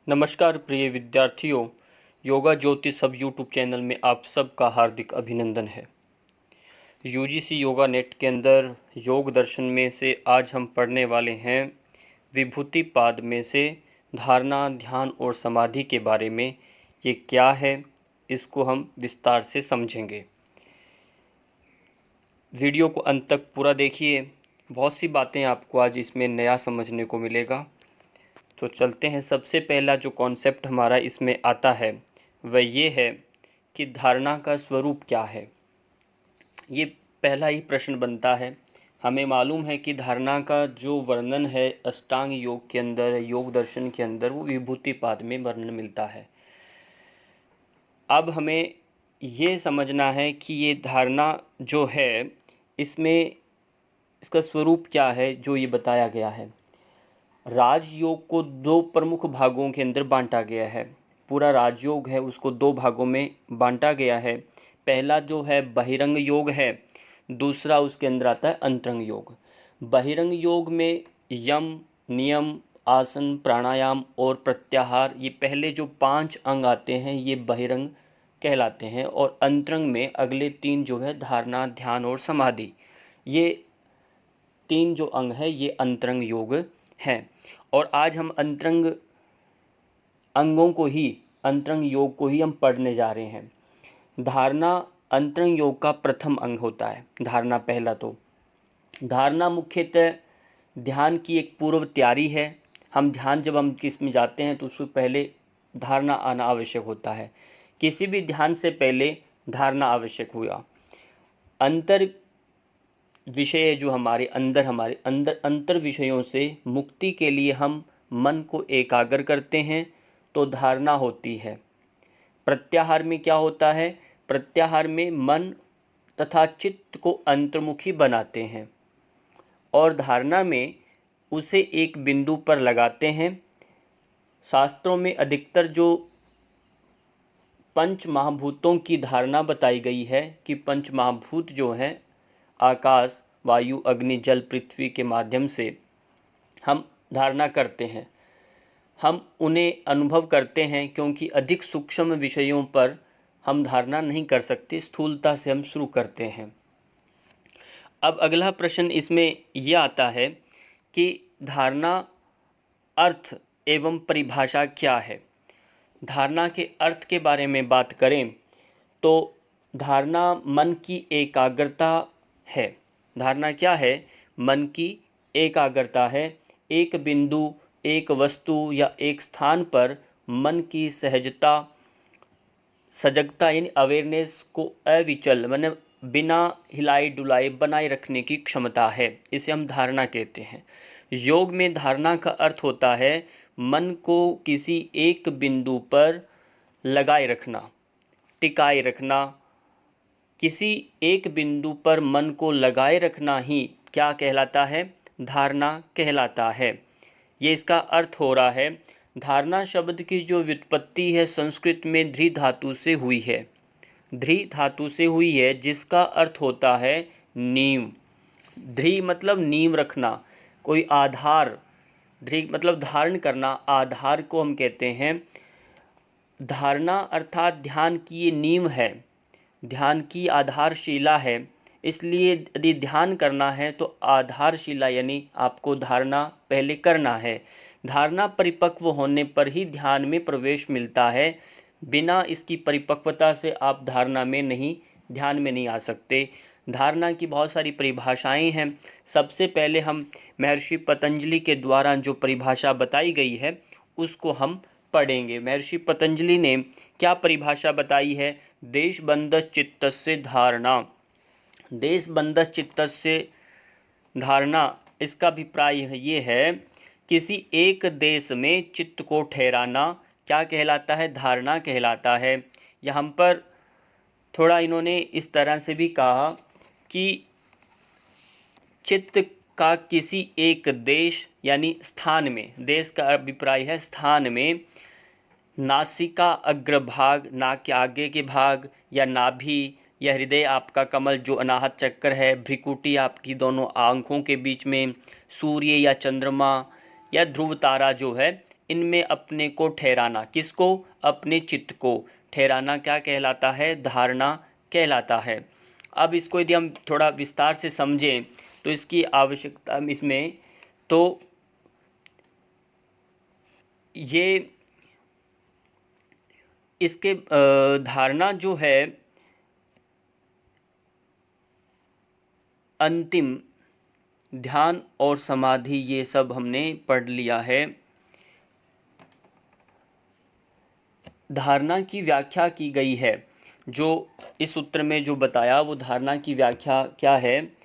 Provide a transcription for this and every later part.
नमस्कार प्रिय विद्यार्थियों, योगा ज्योति सब यूट्यूब चैनल में आप सबका हार्दिक अभिनंदन है। यूजीसी योगा नेट के अंदर योग दर्शन में से आज हम पढ़ने वाले हैं विभूति पाद में से धारणा, ध्यान और समाधि के बारे में। ये क्या है, इसको हम विस्तार से समझेंगे। वीडियो को अंत तक पूरा देखिए, बहुत सी बातें आपको आज इसमें नया समझने को मिलेगा। तो चलते हैं। सबसे पहला जो कॉन्सेप्ट हमारा इसमें आता है वह ये है कि धारणा का स्वरूप क्या है। ये पहला ही प्रश्न बनता है। हमें मालूम है कि धारणा का जो वर्णन है अष्टांग योग के अंदर, योग दर्शन के अंदर, वो विभूति पाद में वर्णन मिलता है। अब हमें ये समझना है कि ये धारणा जो है इसमें इसका स्वरूप क्या है जो ये बताया गया है। राजयोग को दो प्रमुख भागों के अंदर बांटा गया है। पूरा राजयोग है उसको दो भागों में बांटा गया है। पहला जो है बहिरंग योग है, दूसरा उसके अंदर आता है अंतरंग योग। बहिरंग योग में यम, नियम, आसन, प्राणायाम और प्रत्याहार, ये पहले जो 5 अंग आते हैं ये बहिरंग कहलाते हैं। और अंतरंग में अगले 3 जो है धारणा, ध्यान और समाधि, ये 3 जो अंग है ये अंतरंग योग हैं। और आज हम अंतरंग अंगों को ही, अंतरंग योग को ही हम पढ़ने जा रहे हैं। धारणा अंतरंग योग का प्रथम अंग होता है। धारणा पहला। तो धारणा मुख्यतः ध्यान की एक पूर्व तैयारी है। हम ध्यान जब हम किस में जाते हैं तो उससे पहले धारणा आना आवश्यक होता है। किसी भी ध्यान से पहले धारणा आवश्यक हुआ। अंतर विषय जो हमारे अंदर अंतर विषयों से मुक्ति के लिए हम मन को एकाग्र करते हैं तो धारणा होती है। प्रत्याहार में क्या होता है? प्रत्याहार में मन तथा चित्त को अंतर्मुखी बनाते हैं और धारणा में उसे एक बिंदु पर लगाते हैं। शास्त्रों में अधिकतर जो पंच महाभूतों की धारणा बताई गई है कि पंच महाभूत जो हैं आकाश, वायु, अग्नि, जल, पृथ्वी के माध्यम से हम धारणा करते हैं। हम उन्हें अनुभव करते हैं क्योंकि अधिक सूक्ष्म विषयों पर हम धारणा नहीं कर सकते। स्थूलता से हम शुरू करते हैं। अब अगला प्रश्न इसमें यह आता है कि धारणा अर्थ एवं परिभाषा क्या है। धारणा के अर्थ के बारे में बात करें तो धारणा मन की एकाग्रता है। धारणा क्या है? मन की एकाग्रता है। एक बिंदु, एक वस्तु या एक स्थान पर मन की सहजता, सजगता यानी अवेयरनेस को अविचल माने बिना हिलाए डुलाए बनाए रखने की क्षमता है। इसे हम धारणा कहते हैं। योग में धारणा का अर्थ होता है मन को किसी एक बिंदु पर लगाए रखना, टिकाए रखना। किसी एक बिंदु पर मन को लगाए रखना ही क्या कहलाता है? धारणा कहलाता है। ये इसका अर्थ हो रहा है। धारणा शब्द की जो व्युत्पत्ति है संस्कृत में ध्री धातु से हुई है। ध्री धातु से हुई है जिसका अर्थ होता है नींव। ध्री मतलब नींव रखना, कोई आधार। ध्री मतलब धारण करना, आधार को हम कहते हैं धारणा। अर्थात ध्यान की ये नींव है, ध्यान की आधारशिला है। इसलिए यदि ध्यान करना है तो आधारशिला यानी आपको धारणा पहले करना है। धारणा परिपक्व होने पर ही ध्यान में प्रवेश मिलता है। बिना इसकी परिपक्वता से आप धारणा में नहीं, ध्यान में नहीं आ सकते। धारणा की बहुत सारी परिभाषाएं हैं। सबसे पहले हम महर्षि पतंजलि के द्वारा जो परिभाषा बताई गई है उसको हम पढ़ेंगे। महर्षि पतंजलि ने क्या परिभाषा बताई है? देशबंधस चित्तस्य धारणा। देशबंधस चित्तस्य धारणा, इसका अभिप्राय ये है किसी एक देश में चित्त को ठहराना क्या कहलाता है? धारणा कहलाता है। यहाँ पर थोड़ा इन्होंने इस तरह से भी कहा कि चित्त का किसी एक देश यानी स्थान में, देश का अभिप्राय है स्थान में, नासिका अग्रभाग, नाक के आगे के भाग, या नाभि, या हृदय आपका कमल जो अनाहत चक्र है, भ्रिकुटी आपकी दोनों आंखों के बीच में, सूर्य या चंद्रमा या ध्रुव तारा जो है, इनमें अपने को ठहराना, किसको? अपने चित्त को ठहराना क्या कहलाता है? धारणा कहलाता है। अब इसको यदि हम थोड़ा विस्तार से समझें तो इसकी आवश्यकता इसमें तो ये इसके धारणा जो है अंतिम ध्यान और समाधि, ये सब हमने पढ़ लिया है। धारणा की व्याख्या की गई है, जो इस सूत्र में जो बताया वो धारणा की व्याख्या क्या है?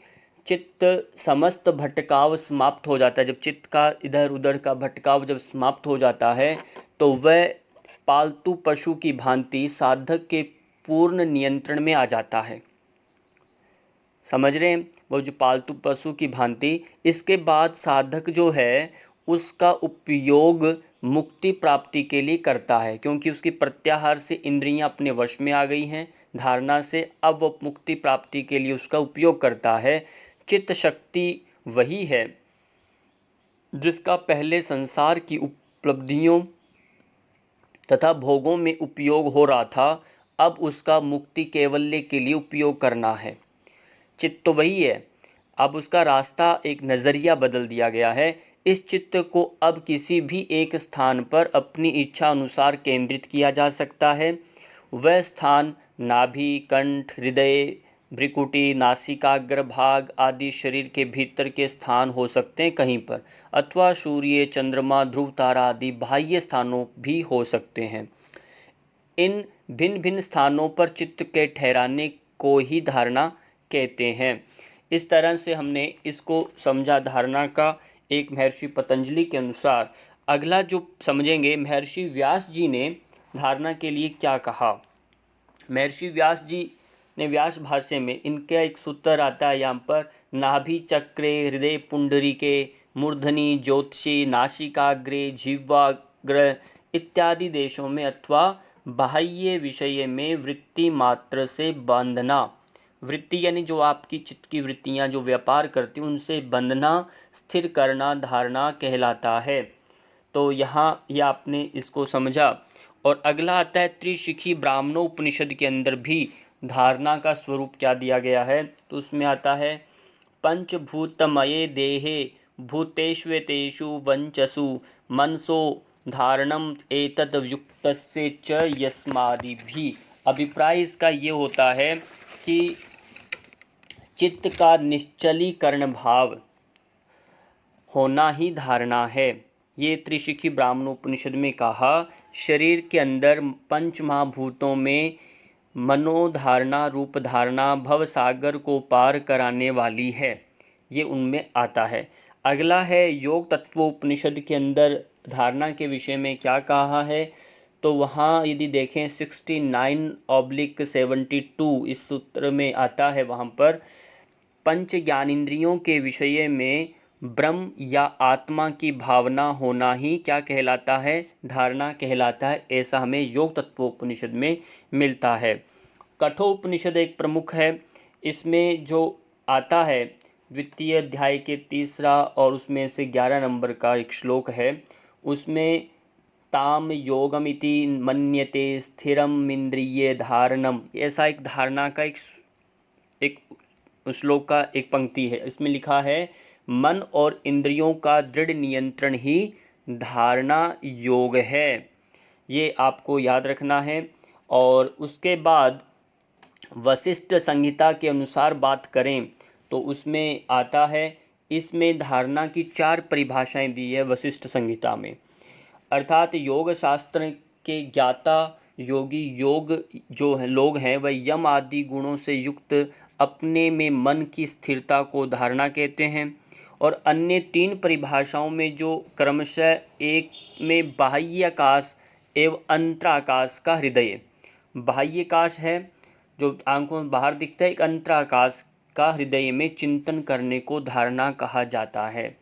चित्त समस्त भटकाव समाप्त हो जाता है। जब चित्त का इधर उधर का भटकाव जब समाप्त हो जाता है तो वह पालतू पशु की भांति साधक के पूर्ण नियंत्रण में आ जाता है। समझ रहे हैं? वो जो पालतू पशु की भांति, इसके बाद साधक जो है उसका उपयोग मुक्ति प्राप्ति के लिए करता है, क्योंकि उसकी प्रत्याहार से इंद्रियां अपने वश में आ गई हैं धारणा से। अब वो मुक्ति प्राप्ति के लिए उसका उपयोग करता है। चित्त शक्ति वही है जिसका पहले संसार की उपलब्धियों तथा भोगों में उपयोग हो रहा था, अब उसका मुक्ति कैवल्य के लिए उपयोग करना है। चित्त तो वही है, अब उसका रास्ता एक नज़रिया बदल दिया गया है। इस चित्त को अब किसी भी एक स्थान पर अपनी इच्छा अनुसार केंद्रित किया जा सकता है। वह स्थान नाभि, कंठ, हृदय, भ्रिकुटी, नासिकाग्रभाग आदि शरीर के भीतर के स्थान हो सकते हैं कहीं पर, अथवा सूर्य, चंद्रमा, ध्रुव तारा आदि बाह्य स्थानों भी हो सकते हैं। इन भिन्न भिन्न स्थानों पर चित्त के ठहराने को ही धारणा कहते हैं। इस तरह से हमने इसको समझा धारणा का एक महर्षि पतंजलि के अनुसार। अगला जो समझेंगे, महर्षि व्यास जी ने धारणा के लिए क्या कहा। महर्षि व्यास जी ने व्यास भाष्य में इनका एक सूत्र आता है यहाँ पर, नाभि चक्रे हृदय पुंडरीके मूर्धनि ज्योतिषी नासिकाग्रे जिह्वाग्र इत्यादि देशों में अथवा बाह्य विषय में वृत्ति मात्र से बंधना। वृत्ति यानी जो आपकी चित्त की वृत्तियां जो व्यापार करती हैं उनसे बंधना, स्थिर करना धारणा कहलाता है। तो यहाँ ये आपने इसको समझा। और अगला आता है त्रिशिखी ब्राह्मणों उपनिषद के अंदर भी धारणा का स्वरूप क्या दिया गया है। तो उसमें आता है पंचभूतमये देहे भूतेष्वेतेषु वंचसु मनसो धारणम एतद युक्तस्य च यस्मादिभिः। अभिप्राय इसका ये होता है कि चित्त का निश्चलीकरण भाव होना ही धारणा है। ये त्रिशिखी ब्राह्मणोपनिषद में कहा, शरीर के अंदर पंच महाभूतों में मनोधारणा रूप धारणा भव सागर को पार कराने वाली है, ये उनमें आता है। अगला है योग तत्वोपनिषद के अंदर धारणा के विषय में क्या कहा है। तो वहाँ यदि देखें 69/72 इस सूत्र में आता है, वहाँ पर पंच ज्ञानेंद्रियों के विषय में ब्रह्म या आत्मा की भावना होना ही क्या कहलाता है? धारणा कहलाता है। ऐसा हमें योग तत्वोपनिषद में मिलता है। कठोपनिषद एक प्रमुख है। इसमें जो आता है द्वितीय अध्याय के 3 और उसमें से 11 नंबर का एक श्लोक है, उसमें ताम योगमिति मन्यते स्थिरम इंद्रिय धारणम, ऐसा एक धारणा का एक श्लोक का एक पंक्ति है। इसमें लिखा है मन और इंद्रियों का दृढ़ नियंत्रण ही धारणा योग है। ये आपको याद रखना है। और उसके बाद वशिष्ठ संहिता के अनुसार बात करें तो उसमें आता है, इसमें धारणा की 4 परिभाषाएं दी है वशिष्ठ संहिता में। अर्थात योग शास्त्र के ज्ञाता योगी योग जो है लोग हैं वह यम आदि गुणों से युक्त अपने में मन की स्थिरता को धारणा कहते हैं। और अन्य 3 परिभाषाओं में जो क्रमशः एक में बाह्याकाश एवं अंतराकाश का हृदय, बाह्याकाश है जो आंखों में बाहर दिखता है, एक अंतराकाश का हृदय में चिंतन करने को धारणा कहा जाता है।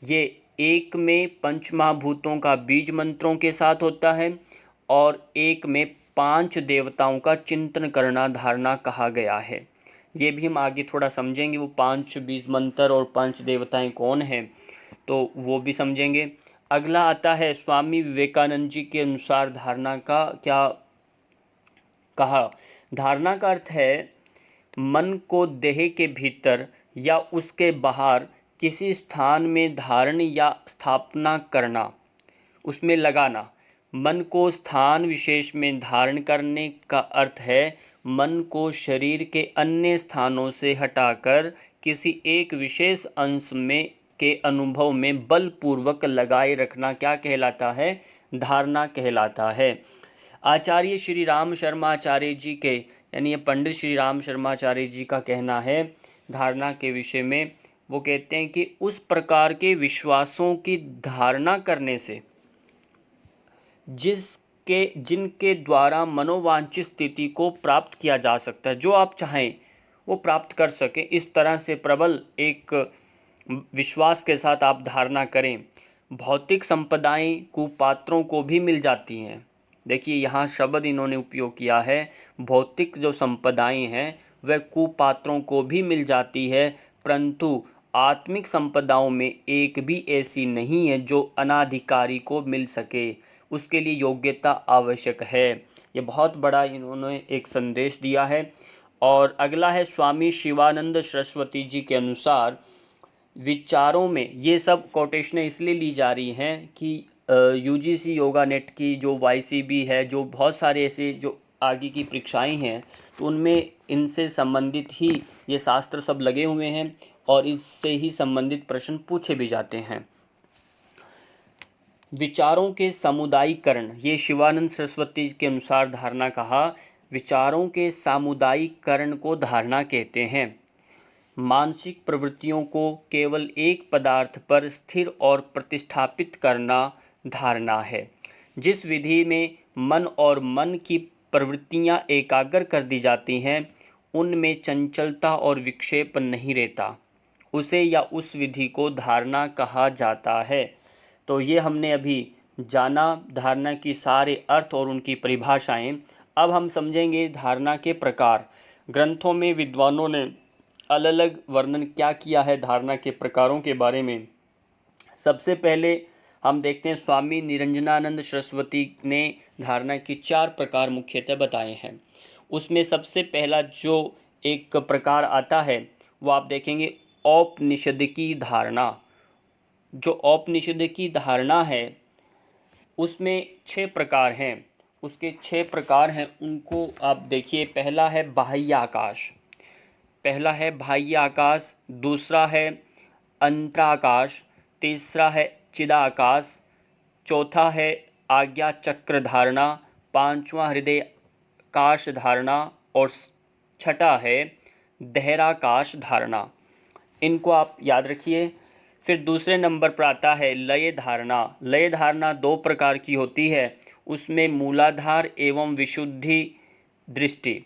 ये एक में पंच महाभूतों का बीज मंत्रों के साथ होता है और एक में 5 देवताओं का चिंतन करना धारणा कहा गया है। ये भी हम आगे थोड़ा समझेंगे, वो 5 बीज मंत्र और 5 देवताएं कौन हैं, तो वो भी समझेंगे। अगला आता है स्वामी विवेकानंद जी के अनुसार धारणा का क्या कहा। धारणा का अर्थ है मन को देह के भीतर या उसके बाहर किसी स्थान में धारण या स्थापना करना, उसमें लगाना। मन को स्थान विशेष में धारण करने का अर्थ है मन को शरीर के अन्य स्थानों से हटाकर किसी एक विशेष अंश में के अनुभव में बलपूर्वक लगाए रखना क्या कहलाता है, धारणा कहलाता है। आचार्य श्री राम शर्माचार्य जी के यानी ये पंडित श्री राम शर्माचार्य जी का कहना है धारणा के विषय में। वो कहते हैं कि उस प्रकार के विश्वासों की धारणा करने से जिनके द्वारा मनोवांछित स्थिति को प्राप्त किया जा सकता है, जो आप चाहें वो प्राप्त कर सके, इस तरह से प्रबल एक विश्वास के साथ आप धारणा करें। भौतिक संपदाएं कुपात्रों को भी मिल जाती हैं। देखिए यहाँ शब्द इन्होंने उपयोग किया है, भौतिक जो संपदाएं हैं वह कुपात्रों को भी मिल जाती है, परंतु आत्मिक संपदाओं में एक भी ऐसी नहीं है जो अनाधिकारी को मिल सके, उसके लिए योग्यता आवश्यक है। ये बहुत बड़ा इन्होंने एक संदेश दिया है। और अगला है स्वामी शिवानंद सरस्वती जी के अनुसार विचारों में, ये सब कोटेशन इसलिए ली जा रही हैं कि यूजीसी योगा नेट की जो वाईसीबी है, जो बहुत सारे ऐसे जो आगे की परीक्षाएं हैं, तो उनमें इनसे संबंधित ही ये शास्त्र सब लगे हुए हैं और इससे ही संबंधित प्रश्न पूछे भी जाते हैं। विचारों के सामुदायिकरण, ये शिवानंद सरस्वती के अनुसार धारणा कहा, विचारों के सामुदायिकरण को धारणा कहते हैं। मानसिक प्रवृत्तियों को केवल एक पदार्थ पर स्थिर और प्रतिष्ठापित करना धारणा है। जिस विधि में मन और मन की प्रवृत्तियां एकाग्र कर दी जाती हैं, उनमें चंचलता और विक्षेप नहीं रहता, उसे या उस विधि को धारणा कहा जाता है। तो ये हमने अभी जाना धारणा की सारे अर्थ और उनकी परिभाषाएं। अब हम समझेंगे धारणा के प्रकार। ग्रंथों में विद्वानों ने अलग अलग वर्णन क्या किया है धारणा के प्रकारों के बारे में। सबसे पहले हम देखते हैं स्वामी निरंजनानंद सरस्वती ने धारणा की 4 प्रकार मुख्यतः बताए हैं। उसमें सबसे पहला जो एक प्रकार आता है वो आप देखेंगे औपनिषद की धारणा। जो औपनिषद की धारणा है उसमें 6 प्रकार हैं। उसके 6 प्रकार हैं, उनको आप देखिए। पहला है बाह्य आकाश, दूसरा है अंतराकाश, तीसरा है चिदाकाश, चौथा है आज्ञा चक्र धारणा, पांचवा हृदयाकाश धारणा और छठा है देहराकाश धारणा। इनको आप याद रखिए। फिर दूसरे नंबर पर आता है लय धारणा। लय धारणा 2 प्रकार की होती है, उसमें मूलाधार एवं विशुद्धि दृष्टि,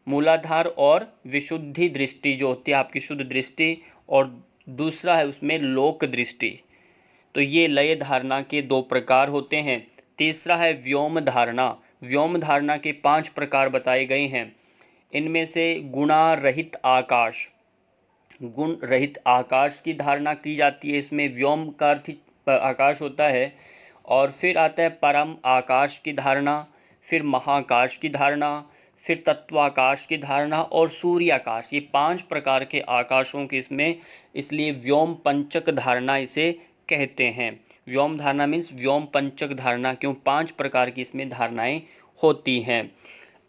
मूलाधार और विशुद्धि दृष्टि जो होती है आपकी शुद्ध दृष्टि, और दूसरा है उसमें लोक दृष्टि। तो ये लय धारणा के 2 प्रकार होते हैं। तीसरा है व्योम धारणा। व्योम धारणा के 5 प्रकार बताए गए हैं। इनमें से गुणा रहित आकाश, गुण रहित आकाश की धारणा की जाती है। इसमें व्योम का अर्थ आकाश होता है। और फिर आता है परम आकाश की धारणा, फिर महाकाश की धारणा, फिर तत्वाकाश की धारणा और सूर्याकाश। ये 5 प्रकार के आकाशों के इसमें, इसलिए व्योम पंचक धारणा इसे कहते हैं। व्योम धारणा मीन्स व्योम पंचक धारणा, क्यों 5 प्रकार की इसमें धारणाएं होती हैं।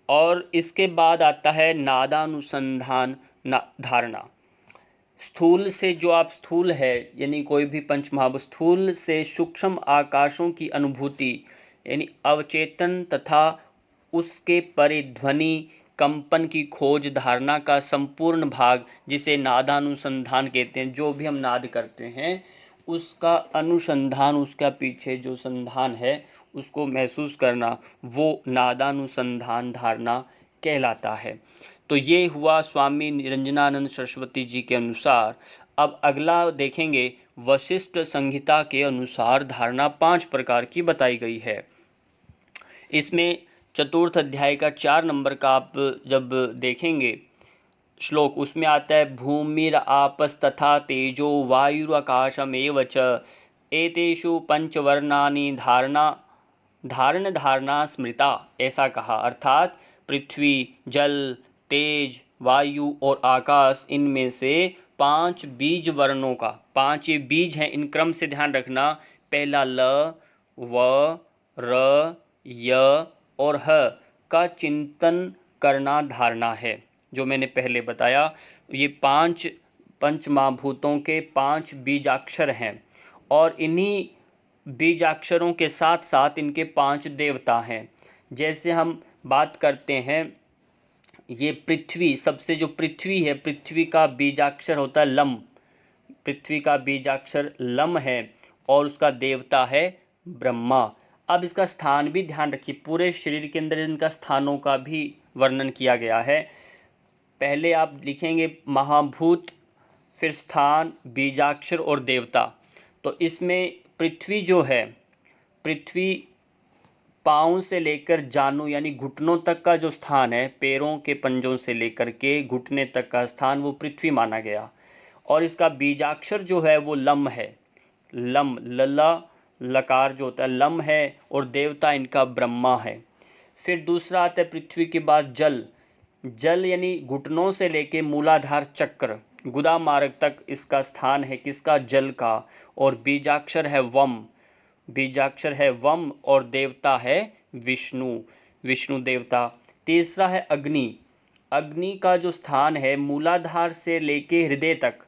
और इसके बाद आता है नादानुसंधान धारणा। स्थूल से, जो आप स्थूल है यानी कोई भी पंच महाभूत, स्थूल से सूक्ष्म आकाशों की अनुभूति यानी अवचेतन तथा उसके परे ध्वनि कंपन की खोज धारणा का संपूर्ण भाग, जिसे नादानुसंधान कहते हैं। जो भी हम नाद करते हैं उसका अनुसंधान, उसका पीछे जो संधान है उसको महसूस करना, वो नादानुसंधान धारणा कहलाता है। तो ये हुआ स्वामी निरंजनानंद सरस्वती जी के अनुसार। अब अगला देखेंगे वशिष्ठ संहिता के अनुसार धारणा 5 प्रकार की बताई गई है। इसमें चतुर्थ अध्याय का 4 नंबर का आप जब देखेंगे श्लोक, उसमें आता है भूमिर आपस तथा तेजो वायुराकाशमेव च एतेषु पंचवर्णानि धारणा स्मृता, ऐसा कहा। अर्थात पृथ्वी, जल, तेज, वायु और आकाश, इनमें से 5 बीज वर्णों का, 5 ये बीज हैं, इन क्रम से ध्यान रखना। पहला ल, व, र, य और ह का चिंतन करना धारणा है। जो मैंने पहले बताया, ये 5 पंचमहाभूतों के 5 बीजाक्षर हैं और इन्हीं बीजाक्षरों के साथ साथ इनके 5 देवता हैं। जैसे हम बात करते हैं, ये पृथ्वी, सबसे जो पृथ्वी है, पृथ्वी का बीजाक्षर होता है लम। पृथ्वी का बीजाक्षर लम है और उसका देवता है ब्रह्मा। अब इसका स्थान भी ध्यान रखिए, पूरे शरीर के अंदर इनका स्थानों का भी वर्णन किया गया है। पहले आप लिखेंगे महाभूत, फिर स्थान, बीजाक्षर और देवता। तो इसमें पृथ्वी जो है, पृथ्वी पाँव से लेकर जानु यानी घुटनों तक का जो स्थान है, पैरों के पंजों से लेकर के घुटने तक का स्थान, वो पृथ्वी माना गया। और इसका बीजाक्षर जो है वो लम है। लम, लला लकार जो होता है लम है, और देवता इनका ब्रह्मा है। फिर दूसरा आता है पृथ्वी के बाद जल। जल यानी घुटनों से लेके मूलाधार चक्र, गुदा मार्ग तक इसका स्थान है, किसका? जल का। और बीजाक्षर है वम, बीजाक्षर है वम और देवता है विष्णु, विष्णु देवता। तीसरा है अग्नि। अग्नि का जो स्थान है मूलाधार से लेके हृदय तक,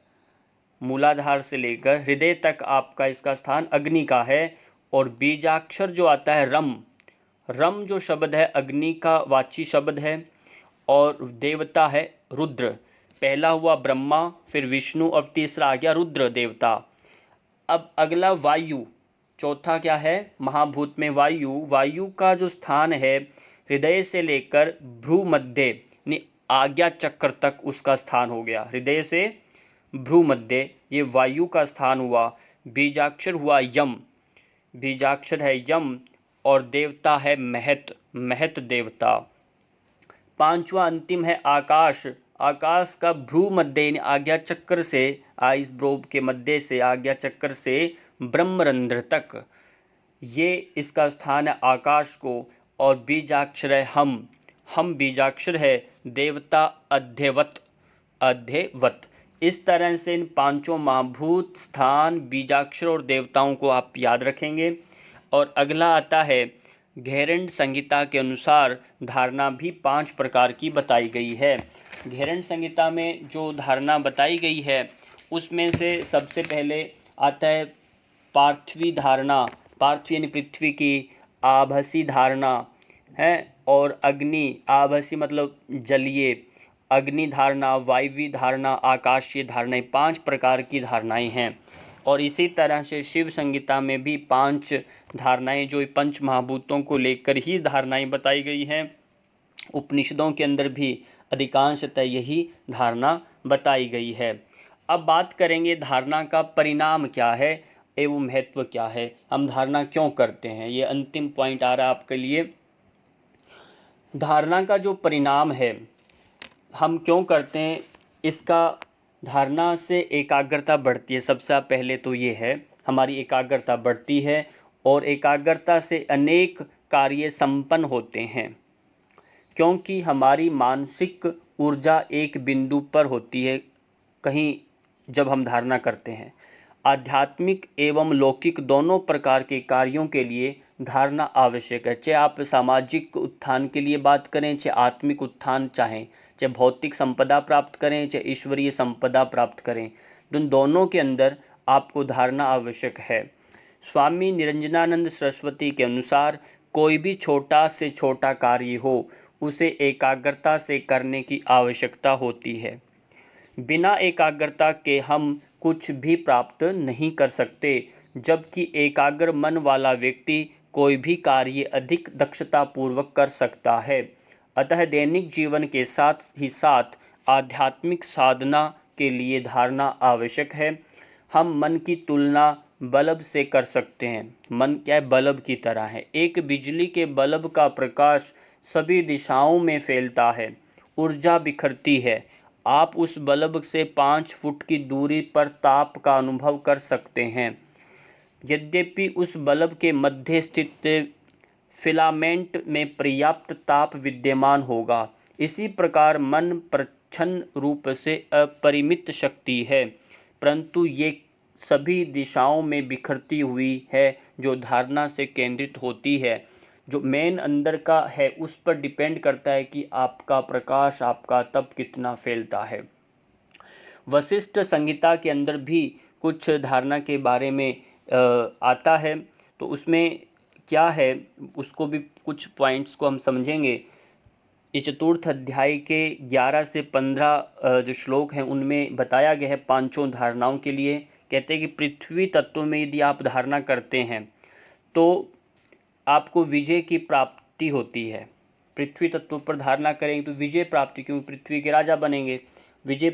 मूलाधार से लेकर हृदय तक आपका इसका स्थान अग्नि का है। और बीजाक्षर जो आता है रम, रम जो शब्द है अग्नि का वाची शब्द है और देवता है रुद्र। पहला हुआ ब्रह्मा, फिर विष्णु और तीसरा आ गया रुद्र देवता। अब अगला वायु, चौथा क्या है महाभूत में वायु। वायु का जो स्थान है हृदय से लेकर भ्रू मध्य यानी आज्ञा चक्र तक उसका स्थान हो गया। हृदय से भ्रू मध्य ये वायु का स्थान हुआ। बीजाक्षर हुआ यम, बीजाक्षर है यम और देवता है महत, महत देवता। पांचवा अंतिम है आकाश। आकाश का भ्रू मध्य यानी आज्ञा चक्र से, आइस ब्रोब के मध्य से आज्ञा चक्र से ब्रह्मरंध्र तक, ये इसका स्थान है आकाश को। और बीजाक्षर है हम बीजाक्षर है देवता अध्यवत, अध्यवत। इस तरह से इन पांचों महाभूत, स्थान, बीजाक्षर और देवताओं को आप याद रखेंगे। और अगला आता है घेरंड संहिता के अनुसार धारणा भी 5 प्रकार की बताई गई है। घेरंड संहिता में जो धारणा बताई गई है उसमें से सबसे पहले आता है पार्थिवी धारणा। पार्थिव यानी पृथ्वी की, आभासी धारणा है, और अग्नि, आभासी मतलब जलीय, अग्नि धारणा, वायवी धारणा, आकाशीय धारणा, 5 प्रकार की धारणाएं हैं। और इसी तरह से शिव संहिता में भी 5 धारणाएं जो पंच महाभूतों को लेकर ही धारणाएं बताई गई हैं। उपनिषदों के अंदर भी अधिकांशतः यही धारणा बताई गई है। अब बात करेंगे धारणा का परिणाम क्या है एवं महत्व क्या है, हम धारणा क्यों करते हैं। ये अंतिम पॉइंट आ रहा है आपके लिए। धारणा का जो परिणाम है, हम क्यों करते हैं, इसका धारणा से एकाग्रता बढ़ती है। सबसे पहले तो ये है हमारी एकाग्रता बढ़ती है और एकाग्रता से अनेक कार्य संपन्न होते हैं, क्योंकि हमारी मानसिक ऊर्जा एक बिंदु पर होती है कहीं जब हम धारणा करते हैं। आध्यात्मिक एवं लौकिक दोनों प्रकार के कार्यों के लिए धारणा आवश्यक है। चाहे आप सामाजिक उत्थान के लिए बात करें, चाहे आत्मिक उत्थान चाहें, चाहे भौतिक संपदा प्राप्त करें, चाहे ईश्वरीय संपदा प्राप्त करें, उन दोनों के अंदर आपको धारणा आवश्यक है। स्वामी निरंजनानंद सरस्वती के अनुसार कोई भी छोटा से छोटा कार्य हो उसे एकाग्रता से करने की आवश्यकता होती है। बिना एकाग्रता के हम कुछ भी प्राप्त नहीं कर सकते, जबकि एकाग्र मन वाला व्यक्ति कोई भी कार्य अधिक दक्षता पूर्वक कर सकता है। अतः दैनिक जीवन के साथ ही साथ आध्यात्मिक साधना के लिए धारणा आवश्यक है। हम मन की तुलना बल्ब से कर सकते हैं। मन क्या है? बल्ब की तरह है। एक बिजली के बल्ब का प्रकाश सभी दिशाओं में फैलता है, ऊर्जा बिखरती है। आप उस बल्ब से 5 फुट की दूरी पर ताप का अनुभव कर सकते हैं। यद्यपि उस बल्ब के मध्य स्थित फिलामेंट में पर्याप्त ताप विद्यमान होगा। इसी प्रकार मन प्रच्छन्न रूप से अपरिमित शक्ति है, परंतु ये सभी दिशाओं में बिखरती हुई है, जो धारणा से केंद्रित होती है। जो मेन अंदर का है उस पर डिपेंड करता है कि आपका प्रकाश, आपका तप कितना फैलता है। वशिष्ठ संहिता के अंदर भी कुछ धारणा के बारे में आता है, तो उसमें क्या है उसको भी कुछ पॉइंट्स को हम समझेंगे। इस चतुर्थ अध्याय के 11 से 15 जो श्लोक हैं उनमें बताया गया है पांचों धारणाओं के लिए। कहते हैं कि पृथ्वी तत्व में यदि आप धारणा करते हैं तो आपको विजय की प्राप्ति होती है। पृथ्वी तत्व पर धारणा करेंगे तो विजय प्राप्ति, क्योंकि पृथ्वी के राजा बनेंगे, विजय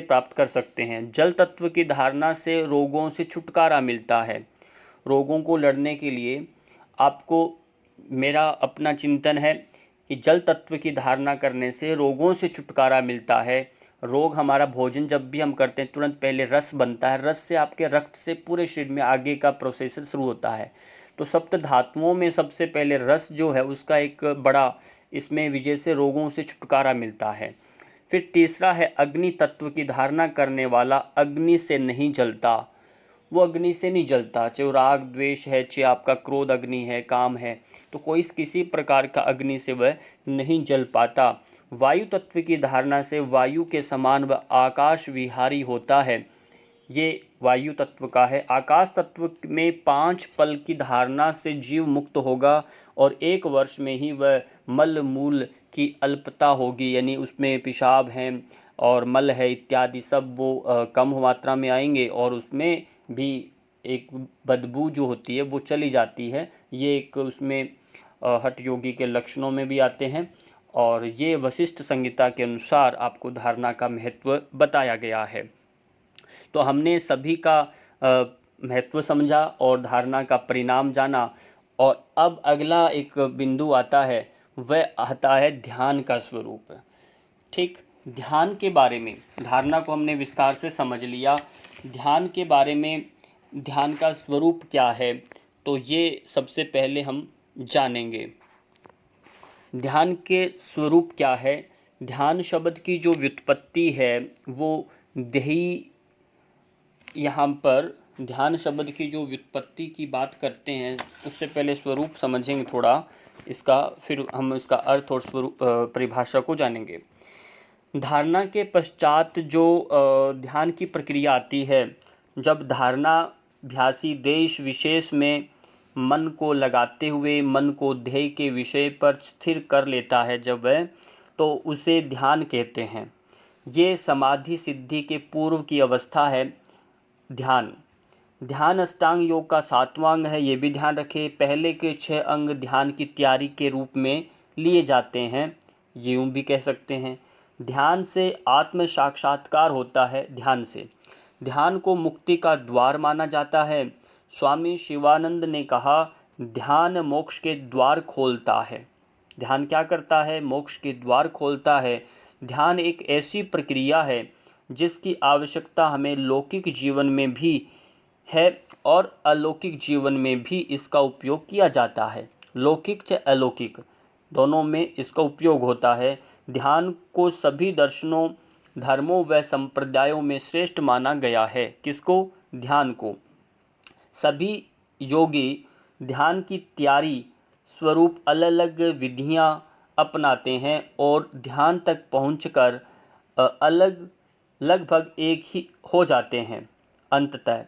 प्राप्त कर सकते हैं। जल तत्व की धारणा से रोगों से छुटकारा मिलता है। रोगों को लड़ने के लिए आपको, मेरा अपना चिंतन है कि जल तत्व की धारणा करने से रोगों से छुटकारा मिलता है। रोग हमारा भोजन जब भी हम करते हैं तुरंत पहले रस बनता है, रस से आपके रक्त से पूरे शरीर में आगे का प्रोसेस शुरू होता है। तो सप्त धातुओं में सबसे पहले रस जो है उसका एक बड़ा इसमें विजय से रोगों से छुटकारा मिलता है। फिर तीसरा है अग्नि तत्व की धारणा करने वाला अग्नि से नहीं जलता। वो अग्नि से नहीं जलता, चाहे राग द्वेष है, चाहे आपका क्रोध अग्नि है, काम है, तो कोई किसी प्रकार का अग्नि से वह नहीं जल पाता। वायु तत्व की धारणा से वायु के समान वह आकाश विहारी होता है। ये वायु तत्व का है। आकाश तत्व में 5 पल की धारणा से जीव मुक्त होगा और 1 वर्ष में ही वह मल मूल की अल्पता होगी, यानी उसमें पेशाब है और मल है इत्यादि सब वो कम मात्रा में आएंगे और उसमें भी एक बदबू जो होती है वो चली जाती है। ये एक उसमें हठ योगी के लक्षणों में भी आते हैं और ये वशिष्ठ संहिता के अनुसार आपको धारणा का महत्व बताया गया है। तो हमने सभी का महत्व समझा और धारणा का परिणाम जाना। और अब अगला एक बिंदु आता है, वह आता है ध्यान का स्वरूप। ठीक, ध्यान के बारे में, धारणा को हमने विस्तार से समझ लिया, ध्यान के बारे में, ध्यान का स्वरूप क्या है, तो ये सबसे पहले हम जानेंगे। ध्यान के स्वरूप क्या है। ध्यान शब्द की जो व्युत्पत्ति है वो देही, यहाँ पर ध्यान शब्द की जो व्युत्पत्ति की बात करते हैं उससे पहले स्वरूप समझेंगे थोड़ा इसका, फिर हम इसका अर्थ और स्वरूप परिभाषा को जानेंगे। धारणा के पश्चात जो ध्यान की प्रक्रिया आती है, जब धारणाभ्यासी देश विशेष में मन को लगाते हुए मन को ध्येय के विषय पर स्थिर कर लेता है जब वह, तो उसे ध्यान कहते हैं। ये समाधि सिद्धि के पूर्व की अवस्था है। ध्यान अष्टांग योग का 7वां अंग है, ये भी ध्यान रखें। पहले के 6 अंग ध्यान की तैयारी के रूप में लिए जाते हैं, यूँ भी कह सकते हैं। ध्यान से आत्म साक्षात्कार होता है। ध्यान को मुक्ति का द्वार माना जाता है। स्वामी शिवानंद ने कहा, ध्यान मोक्ष के द्वार खोलता है। ध्यान क्या करता है? मोक्ष के द्वार खोलता है। ध्यान एक ऐसी प्रक्रिया है जिसकी आवश्यकता हमें लौकिक जीवन में भी है और अलौकिक जीवन में भी इसका उपयोग किया जाता है। लौकिक चाहे अलौकिक दोनों में इसका उपयोग होता है। ध्यान को सभी दर्शनों, धर्मों व संप्रदायों में श्रेष्ठ माना गया है। किसको? ध्यान को। सभी योगी ध्यान की तैयारी स्वरूप अलग अलग विधियां अपनाते हैं और ध्यान तक पहुंचकर लगभग एक ही हो जाते हैं। अंततः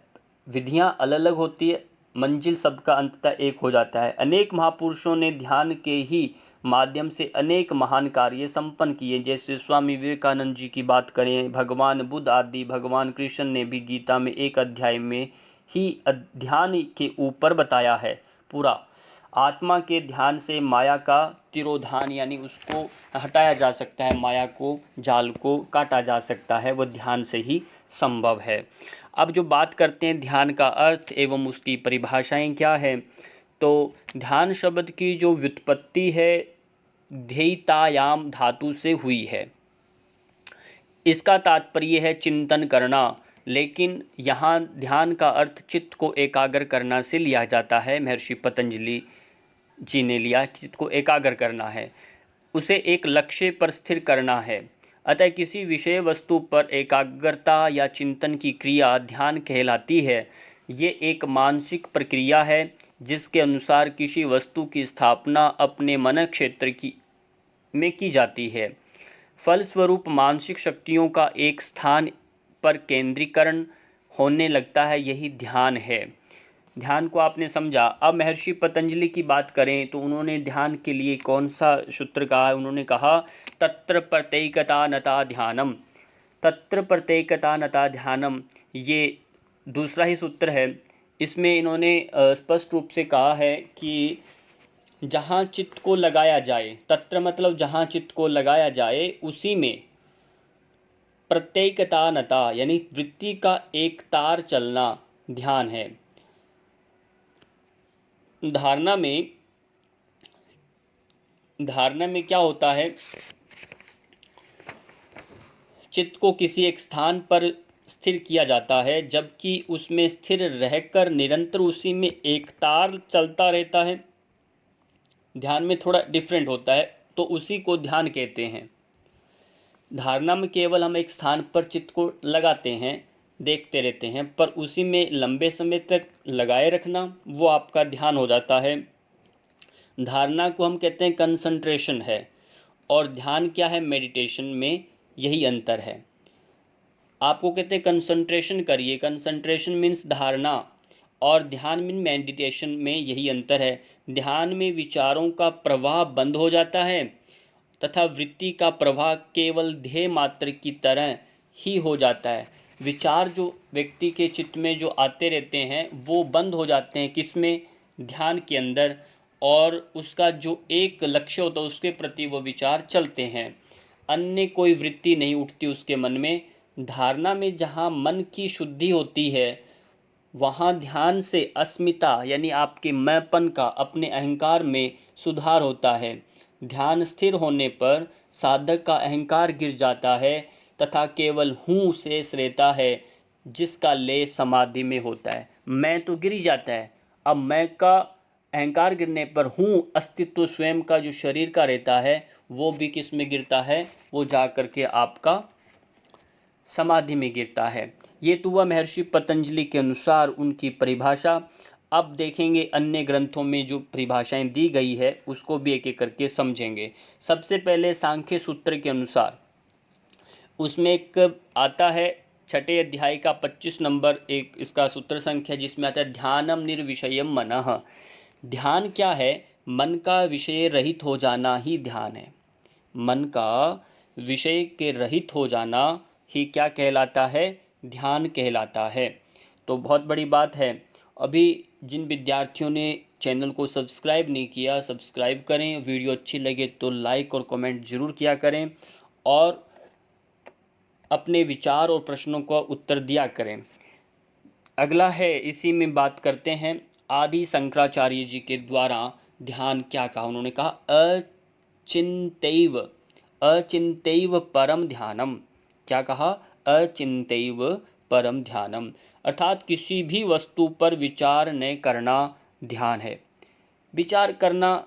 विधियां अलग अलग होती है, मंजिल सबका अंततः एक हो जाता है। अनेक महापुरुषों ने ध्यान के ही माध्यम से अनेक महान कार्य संपन्न किए। जैसे स्वामी विवेकानंद जी की बात करें, भगवान बुद्ध आदि, भगवान कृष्ण ने भी गीता में एक अध्याय में ही ध्यान के ऊपर बताया है पूरा। आत्मा के ध्यान से माया का तिरोधान, यानी उसको हटाया जा सकता है, माया को, जाल को काटा जा सकता है, वह ध्यान से ही संभव है। अब जो बात करते हैं ध्यान का अर्थ एवं उसकी परिभाषाएं क्या है, तो ध्यान शब्द की जो व्युत्पत्ति है ध्येयतायाम धातु से हुई है। इसका तात्पर्य है चिंतन करना, लेकिन यहाँ ध्यान का अर्थ चित्त को एकाग्र करना से लिया जाता है। महर्षि पतंजलि जी ने लिया, चित्त को एकाग्र करना है, उसे एक लक्ष्य पर स्थिर करना है। अतः किसी विषय वस्तु पर एकाग्रता या चिंतन की क्रिया ध्यान कहलाती है। ये एक मानसिक प्रक्रिया है जिसके अनुसार किसी वस्तु की स्थापना अपने मन क्षेत्र में की जाती है। फलस्वरूप मानसिक शक्तियों का एक स्थान पर केंद्रीकरण होने लगता है, यही ध्यान है। ध्यान को आपने समझा। अब महर्षि पतंजलि की बात करें तो उन्होंने ध्यान के लिए कौन सा सूत्र कहा है? उन्होंने कहा तत्र प्रत्येकता नता ध्यानम। तत्र प्रत्येकता नता ध्यानम, ये दूसरा ही सूत्र है। इसमें इन्होंने स्पष्ट रूप से कहा है कि जहाँ चित्त को लगाया जाए, तत्र मतलब जहाँ चित्त को लगाया जाए उसी में प्रत्येकता नता यानी वृत्ति का एक तार चलना ध्यान है। धारणा में क्या होता है, चित्त को किसी एक स्थान पर स्थिर किया जाता है, जबकि उसमें स्थिर रहकर निरंतर उसी में एक तार चलता रहता है। ध्यान में थोड़ा डिफरेंट होता है, तो उसी को ध्यान कहते हैं। धारणा में केवल हम एक स्थान पर चित्त को लगाते हैं, देखते रहते हैं, पर उसी में लंबे समय तक लगाए रखना वो आपका ध्यान हो जाता है। धारणा को हम कहते हैं कंसंट्रेशन है, और ध्यान क्या है? मेडिटेशन में यही अंतर है। आपको कहते हैं कंसंट्रेशन करिए, कंसंट्रेशन मीन्स धारणा, और ध्यान मीन मेडिटेशन में यही अंतर है। ध्यान में विचारों का प्रवाह बंद हो जाता है तथा वृत्ति का प्रवाह केवल ध्येय मात्र की तरह ही हो जाता है। विचार जो व्यक्ति के चित्त में जो आते रहते हैं वो बंद हो जाते हैं, किसमें? ध्यान के अंदर, और उसका जो एक लक्ष्य होता है उसके प्रति वो विचार चलते हैं। अन्य कोई वृत्ति नहीं उठती उसके मन में। धारणा में जहाँ मन की शुद्धि होती है वहाँ ध्यान से अस्मिता यानी आपके मैंपन का, अपने अहंकार में सुधार होता है। ध्यान स्थिर होने पर साधक का अहंकार गिर जाता है तथा केवल हूँ शेष रहता है, जिसका लय समाधि में होता है। मैं तो गिर ही जाता है, अब मैं का अहंकार गिरने पर हूँ अस्तित्व स्वयं का जो शरीर का रहता है वो भी किस में गिरता है? वो जा कर के आपका समाधि में गिरता है। ये तो हुआ महर्षि पतंजलि के अनुसार उनकी परिभाषा। अब देखेंगे अन्य ग्रंथों में जो परिभाषाएं दी गई है उसको भी एक एक करके समझेंगे। सबसे पहले सांख्य सूत्र के अनुसार उसमें एक आता है छठे अध्याय का 25 नंबर एक इसका सूत्र संख्या, जिसमें आता है ध्यानम निर्विषयम मनः। ध्यान क्या है? मन का विषय रहित हो जाना ही ध्यान है। मन का विषय के रहित हो जाना ही क्या कहलाता है? ध्यान कहलाता है। तो बहुत बड़ी बात है। अभी जिन विद्यार्थियों ने चैनल को सब्सक्राइब नहीं किया, सब्सक्राइब करें। वीडियो अच्छी लगे तो लाइक और कमेंट ज़रूर किया करें, और अपने विचार और प्रश्नों का उत्तर दिया करें। अगला है, इसी में बात करते हैं आदि शंकराचार्य जी के द्वारा ध्यान क्या कहा। उन्होंने कहा अचिंतैव, अचिंतैव परम ध्यानम। क्या कहा? अचिंतैव परम ध्यानम, अर्थात किसी भी वस्तु पर विचार न करना ध्यान है। विचार करना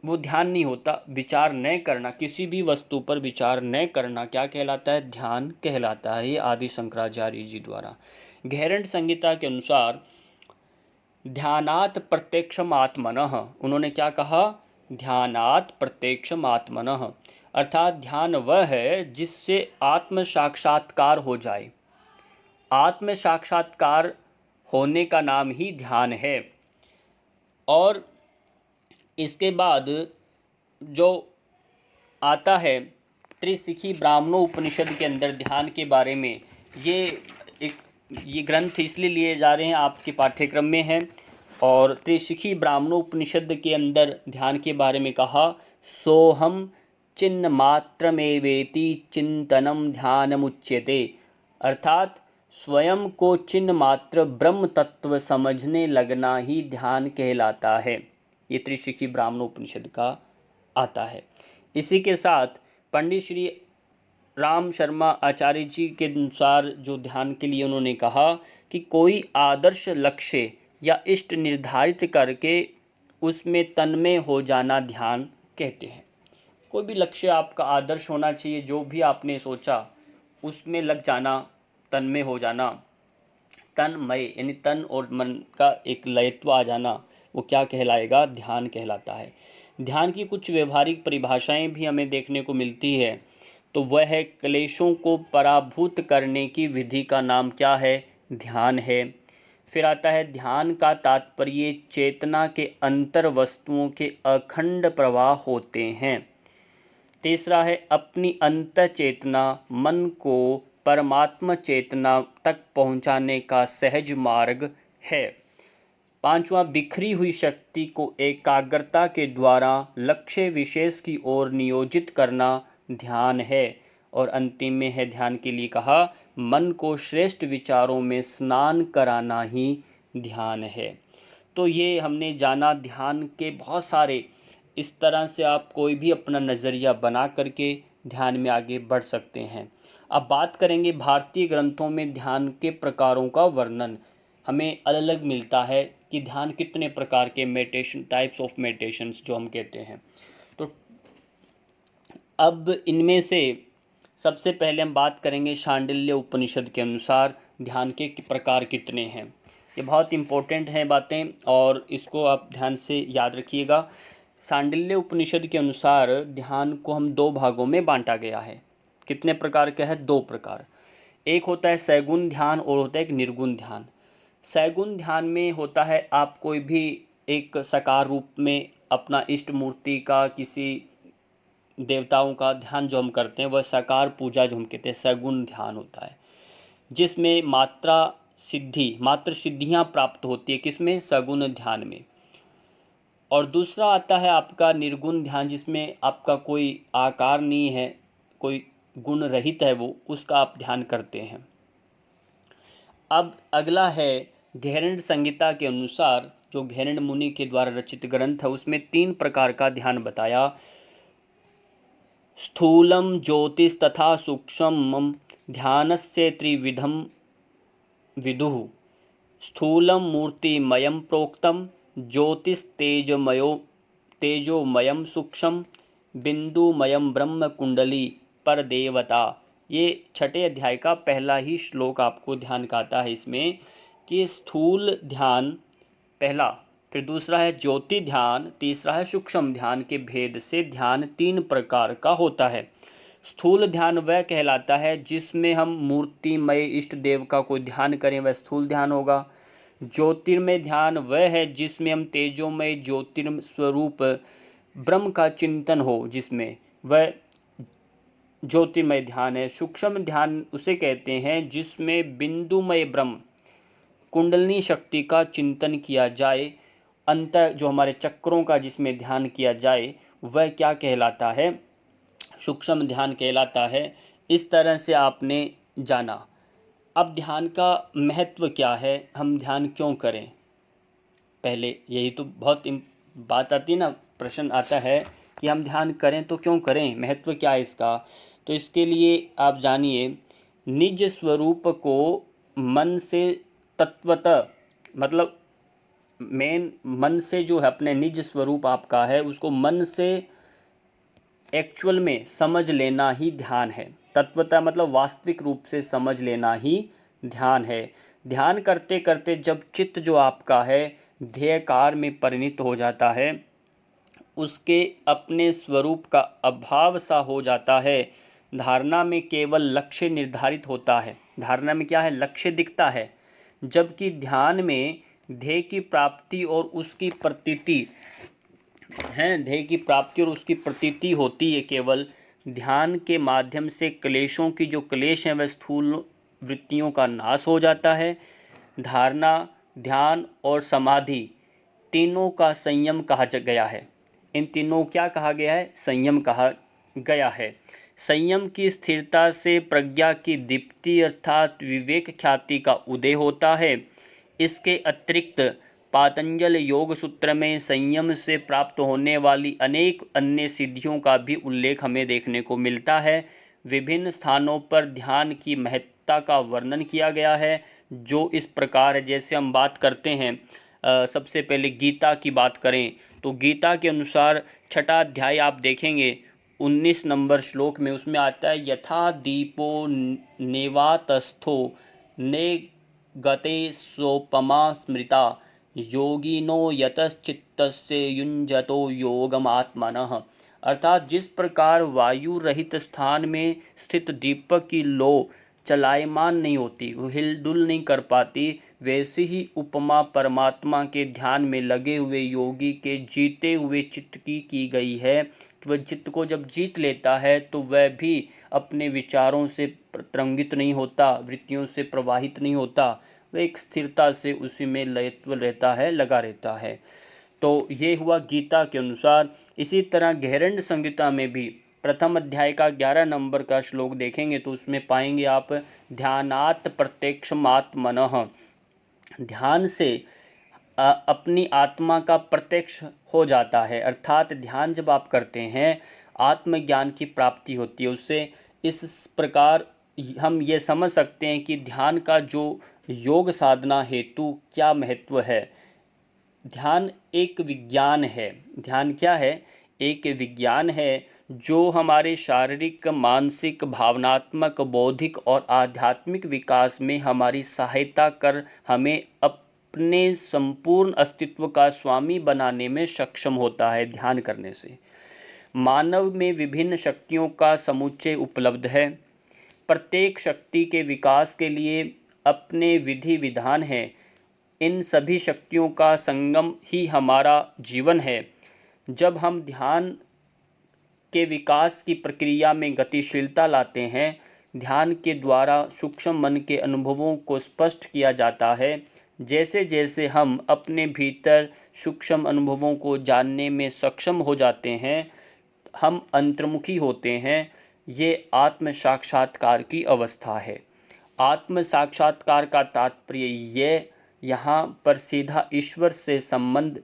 वो ध्यान नहीं होता, विचार न करना, किसी भी वस्तु पर विचार न करना क्या कहलाता है? ध्यान कहलाता है। ये आदि शंकराचार्य जी द्वारा। गहरंट संहिता के अनुसार ध्यानात् प्रत्यक्षम आत्मनः, उन्होंने क्या कहा? ध्यानात् प्रत्यक्षम आत्मनः, अर्थात ध्यान वह है जिससे आत्म साक्षात्कार हो जाए। आत्म साक्षात्कार होने का नाम ही ध्यान है। और इसके बाद जो आता है त्रिशिखी ब्राह्मणों उपनिषद के अंदर ध्यान के बारे में, ये ग्रंथ इसलिए लिए जा रहे हैं, आपके पाठ्यक्रम में है। और त्रिशिखी ब्राह्मणों उपनिषद के अंदर ध्यान के बारे में कहा, सोहम चिन्ह मात्रमेवेति चिंतनम ध्यानमुच्यते, अर्थात स्वयं को चिन्ह मात्र ब्रह्म तत्व समझने लगना ही ध्यान कहलाता है। ये त्रिशिखी ब्राह्मणों उपनिषद का आता है। इसी के साथ पंडित श्री राम शर्मा आचार्य जी के अनुसार जो ध्यान के लिए उन्होंने कहा कि कोई आदर्श लक्ष्य या इष्ट निर्धारित करके उसमें तन्मय हो जाना ध्यान कहते हैं। कोई भी लक्ष्य आपका आदर्श होना चाहिए, जो भी आपने सोचा उसमें लग जाना, तन्मय हो जाना, तन्मय यानी तन और मन का एक लयत्व आ जाना, वो क्या कहलाएगा? ध्यान कहलाता है। ध्यान की कुछ व्यवहारिक परिभाषाएं भी हमें देखने को मिलती है, तो वह है क्लेशों को पराभूत करने की विधि का नाम क्या है? ध्यान है। फिर आता है ध्यान का तात्पर्य चेतना के अंतर वस्तुओं के अखंड प्रवाह होते हैं। तीसरा है अपनी अंत चेतना मन को परमात्म चेतना तक पहुंचाने का सहज मार्ग है। पांचवा बिखरी हुई शक्ति को एकाग्रता के द्वारा लक्ष्य विशेष की ओर नियोजित करना ध्यान है। और अंतिम में है ध्यान के लिए कहा मन को श्रेष्ठ विचारों में स्नान कराना ही ध्यान है। तो ये हमने जाना ध्यान के बहुत सारे, इस तरह से आप कोई भी अपना नज़रिया बना करके ध्यान में आगे बढ़ सकते हैं। अब बात करेंगे भारतीय ग्रंथों में ध्यान के प्रकारों का वर्णन हमें अलग अलग मिलता है कि ध्यान कितने प्रकार के मेडिटेशन, टाइप्स ऑफ मेडिटेशंस जो हम कहते हैं। तो अब इनमें से सबसे पहले हम बात करेंगे शांडिल्य उपनिषद के अनुसार ध्यान के प्रकार कितने हैं। ये बहुत इम्पोर्टेंट हैं बातें और इसको आप ध्यान से याद रखिएगा। शांडिल्य उपनिषद के अनुसार ध्यान को हम दो भागों में बांटा गया है। कितने प्रकार का है? दो प्रकार। एक होता है सैगुण ध्यान और होता है एक निर्गुण ध्यान। सैगुण ध्यान में होता है आप कोई भी एक साकार रूप में अपना इष्ट मूर्ति का, किसी देवताओं का ध्यान जो हम करते हैं वह साकार पूजा जो हम कहते हैं सैगुण ध्यान होता है, जिसमें मात्र सिद्धियां प्राप्त होती है। किसमें? सगुण ध्यान में। और दूसरा आता है आपका निर्गुण ध्यान, जिसमें आपका कोई आकार नहीं है, कोई गुण रहित है वो, उसका आप ध्यान करते हैं। अब अगला है घेरंड संहिता के अनुसार, जो घेरंड मुनि के द्वारा रचित ग्रंथ है, उसमें 3 प्रकार का ध्यान बताया। स्थूलम ज्योतिष तथा सूक्ष्मम ध्यानस्य त्रिविधम विदुः। स्थूलम मूर्तिमयं प्रोक्तम तेजोमयं सूक्ष्म बिंदुमयं ब्रह्म कुंडली पर देवता। ये 6ठे अध्याय का पहला ही श्लोक आपको ध्यान का आता है इसमें कि स्थूल ध्यान पहला, फिर दूसरा है ज्योति ध्यान, तीसरा है सूक्ष्म ध्यान के भेद से ध्यान 3 प्रकार का होता है। स्थूल ध्यान वह कहलाता है जिसमें हम मूर्तिमय इष्ट देव का कोई ध्यान करें, वह स्थूल ध्यान होगा। ज्योतिर्मय ध्यान वह है जिसमें हम तेजोमय ज्योतिर्मय स्वरूप ब्रह्म का चिंतन हो, जिसमें वह ज्योतिर्मय ध्यान है। सूक्ष्म ध्यान उसे कहते हैं जिसमें बिंदुमय ब्रह्म कुंडलिनी शक्ति का चिंतन किया जाए, अंत जो हमारे चक्रों का जिसमें ध्यान किया जाए, वह क्या कहलाता है? सूक्ष्म ध्यान कहलाता है। इस तरह से आपने जाना। अब ध्यान का महत्व क्या है, हम ध्यान क्यों करें? पहले यही तो बहुत बात आती है ना, प्रश्न आता है कि हम ध्यान करें तो क्यों करें, महत्व क्या है इसका? तो इसके लिए आप जानिए, निज स्वरूप को मन से तत्वतः, मतलब मेन मन से जो है अपने निज स्वरूप आपका है उसको मन से एक्चुअल में समझ लेना ही ध्यान है। तत्वतः मतलब वास्तविक रूप से समझ लेना ही ध्यान है। ध्यान करते करते जब चित्त जो आपका है ध्येयकार में परिणत हो जाता है, उसके अपने स्वरूप का अभाव सा हो जाता है, धारणा में केवल लक्ष्य निर्धारित होता है। धारणा में क्या है? लक्ष्य दिखता है, जबकि ध्यान में ध्येय की प्राप्ति और उसकी प्रतीति है, ध्येय की प्राप्ति और उसकी प्रतीति होती है। केवल ध्यान के माध्यम से क्लेशों की जो क्लेश हैं वह स्थूल वृत्तियों का नाश हो जाता है। धारणा, ध्यान और समाधि तीनों का संयम कहा गया है। इन तीनों क्या कहा गया है? संयम कहा गया है। संयम की स्थिरता से प्रज्ञा की दीप्ति अर्थात विवेक ख्याति का उदय होता है। इसके अतिरिक्त पातंजल योग सूत्र में संयम से प्राप्त होने वाली अनेक अन्य सिद्धियों का भी उल्लेख हमें देखने को मिलता है। विभिन्न स्थानों पर ध्यान की महत्ता का वर्णन किया गया है, जो इस प्रकार है। जैसे हम बात करते हैं, सबसे पहले गीता की बात करें तो गीता के अनुसार छठा अध्याय आप देखेंगे 19 नंबर श्लोक में, उसमें आता है यथा दीपो नेवातस्थो ने गते सोपमा स्मृता योगिनो यतश्चित्तस्य युञ्जतो योगमात्मनः। अर्थात जिस प्रकार वायु रहित स्थान में स्थित दीपक की लौ चलायमान नहीं होती, वो हिलडुल नहीं कर पाती, वैसे ही उपमा परमात्मा के ध्यान में लगे हुए योगी के जीते हुए चित्त की गई है। वह चित्त को जब जीत लेता है तो वह भी अपने विचारों से तरंगित नहीं होता, वृत्तियों से प्रवाहित नहीं होता, वह एक स्थिरता से उसी में लयत्व रहता है, लगा रहता है। तो ये हुआ गीता के अनुसार। इसी तरह गैरण्य संहिता में भी प्रथम अध्याय का 11 नंबर का श्लोक देखेंगे तो उसमें पाएंगे आप ध्यानात् प्रत्यक्षमात्मनः। ध्यान से अपनी आत्मा का प्रत्यक्ष हो जाता है, अर्थात ध्यान जब आप करते हैं आत्मज्ञान की प्राप्ति होती है उससे। इस प्रकार हम ये समझ सकते हैं कि ध्यान का जो योग साधना हेतु क्या महत्व है। ध्यान एक विज्ञान है। ध्यान क्या है? एक विज्ञान है जो हमारे शारीरिक, मानसिक, भावनात्मक, बौद्धिक और आध्यात्मिक विकास में हमारी सहायता कर हमें अपने संपूर्ण अस्तित्व का स्वामी बनाने में सक्षम होता है। ध्यान करने से मानव में विभिन्न शक्तियों का समुच्चय उपलब्ध है। प्रत्येक शक्ति के विकास के लिए अपने विधि विधान हैं। इन सभी शक्तियों का संगम ही हमारा जीवन है। जब हम ध्यान के विकास की प्रक्रिया में गतिशीलता लाते हैं, ध्यान के द्वारा सूक्ष्म मन के अनुभवों को स्पष्ट किया जाता है। जैसे जैसे हम अपने भीतर सूक्ष्म अनुभवों को जानने में सक्षम हो जाते हैं, हम अंतर्मुखी होते हैं। ये आत्म साक्षात्कार की अवस्था है। आत्म साक्षात्कार का तात्पर्य ये यहाँ पर सीधा ईश्वर से संबंध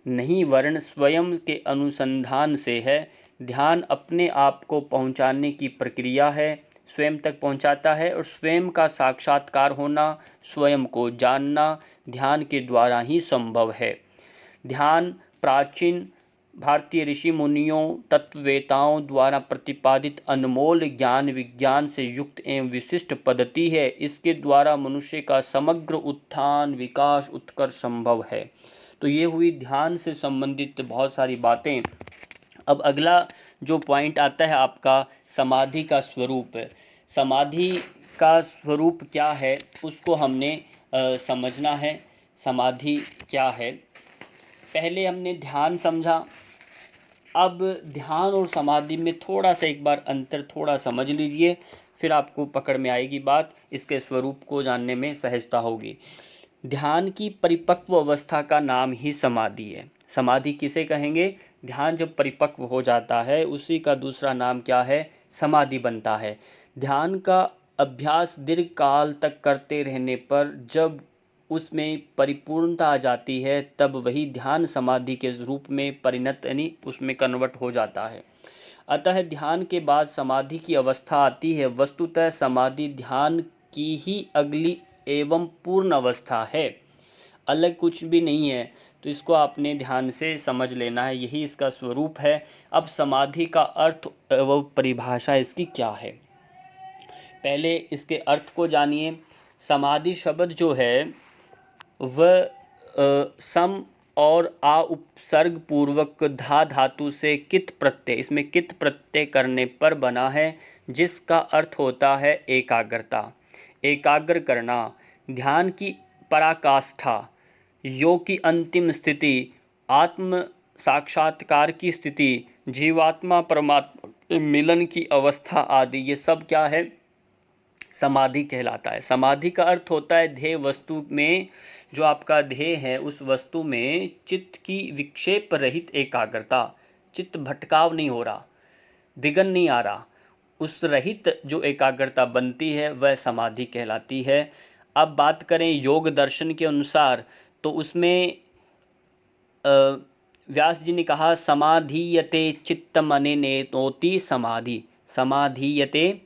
नहीं, वर्ण स्वयं के अनुसंधान से है। ध्यान अपने आप को पहुँचाने की प्रक्रिया है, स्वयं तक पहुँचाता है, और स्वयं का साक्षात्कार होना, स्वयं को जानना ध्यान के द्वारा ही संभव है। ध्यान प्राचीन भारतीय ऋषि मुनियों, तत्ववेताओं द्वारा प्रतिपादित अनमोल ज्ञान विज्ञान से युक्त एवं विशिष्ट पद्धति है। इसके द्वारा मनुष्य का समग्र उत्थान, विकास, उत्कर्ष संभव है। तो ये हुई ध्यान से संबंधित बहुत सारी बातें। अब अगला जो पॉइंट आता है आपका समाधि का स्वरूप। समाधि का स्वरूप क्या है उसको हमने समझना है। समाधि क्या है? पहले हमने ध्यान समझा, अब ध्यान और समाधि में थोड़ा सा एक बार अंतर थोड़ा समझ लीजिए, फिर आपको पकड़ में आएगी बात, इसके स्वरूप को जानने में सहजता होगी। ध्यान की परिपक्व अवस्था का नाम ही समाधि है। समाधि किसे कहेंगे? ध्यान जब परिपक्व हो जाता है उसी का दूसरा नाम क्या है? समाधि बनता है। ध्यान का अभ्यास दीर्घ काल तक करते रहने पर जब उसमें परिपूर्णता आ जाती है तब वही ध्यान समाधि के रूप में परिणत यानी उसमें कन्वर्ट हो जाता है। अतः ध्यान के बाद समाधि की अवस्था आती है। वस्तुतः समाधि ध्यान की ही अगली एवं पूर्ण अवस्था है, अलग कुछ भी नहीं है। तो इसको आपने ध्यान से समझ लेना है, यही इसका स्वरूप है। अब समाधि का अर्थ व परिभाषा इसकी क्या है, पहले इसके अर्थ को जानिए। समाधि शब्द जो है वह सम और आ उपसर्ग पूर्वक धा धातु से कित प्रत्यय, इसमें कित प्रत्यय करने पर बना है, जिसका अर्थ होता है एकाग्रता, एकाग्र करना। ध्यान की पराकाष्ठा, योग की अंतिम स्थिति, आत्म साक्षात्कार की स्थिति, जीवात्मा परमात्मा मिलन की अवस्था आदि, ये सब क्या है? समाधि कहलाता है। समाधि का अर्थ होता है ध्येय वस्तु में, जो आपका ध्येय है उस वस्तु में चित्त की विक्षेप रहित एकाग्रता, चित्त भटकाव नहीं हो रहा, विघ्न नहीं आ रहा, उस रहित जो एकाग्रता बनती है वह समाधि कहलाती है। अब बात करें योग दर्शन के अनुसार तो उसमें व्यास जी ने कहा समाधीयते चित्तमनेनेतोति समाधि। समाधीयते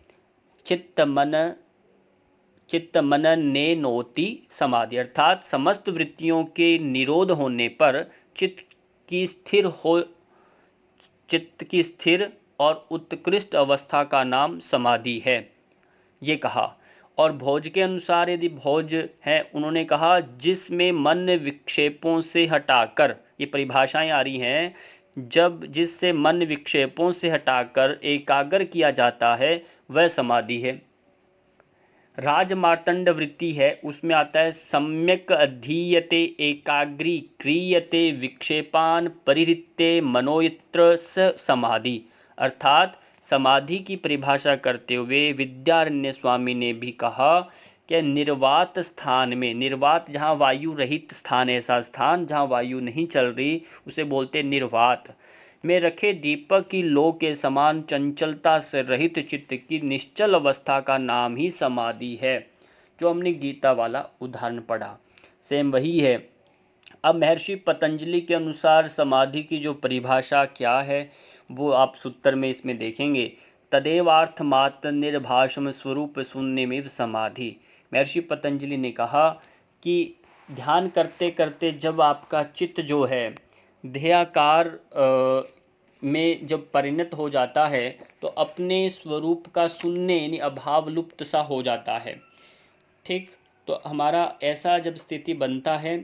चित्तमननेनोति समाधि, अर्थात समस्त वृत्तियों के निरोध होने पर चित्त की स्थिर और उत्कृष्ट अवस्था का नाम समाधि है, ये कहा। और भोज के अनुसार यदि भोज है, उन्होंने कहा जिसमें मन विक्षेपों से हटाकर, ये परिभाषाएं आ रही हैं, जिससे मन विक्षेपों से हटाकर एकाग्र किया जाता है वह समाधि है। राजमार्तंड वृत्ति है, उसमें आता है सम्यक अधीयते एकाग्री क्रियते विक्षेपान परिहृत्य मनोयत्र स समाधि, अर्थात समाधि की परिभाषा करते हुए विद्यारण्य स्वामी ने भी कहा कि निर्वात स्थान में, निर्वात जहाँ वायु रहित स्थान, ऐसा स्थान जहाँ वायु नहीं चल रही उसे बोलते निर्वात, में रखे दीपक की लो के समान चंचलता से रहित चित्त की निश्चल अवस्था का नाम ही समाधि है। जो हमने गीता वाला उदाहरण पढ़ा सेम वही है। अब महर्षि पतंजलि के अनुसार समाधि की जो परिभाषा क्या है वो आप सूत्र में इसमें देखेंगे। तदेवार्थ मात्र निर्भाषम स्वरूप शून्य में समाधि। महर्षि पतंजलि ने कहा कि ध्यान करते करते जब आपका चित्त जो है ध्येयाकार में जब परिणत हो जाता है तो अपने स्वरूप का शून्य यानी अभाव लुप्त सा हो जाता है। ठीक, तो हमारा ऐसा जब स्थिति बनता है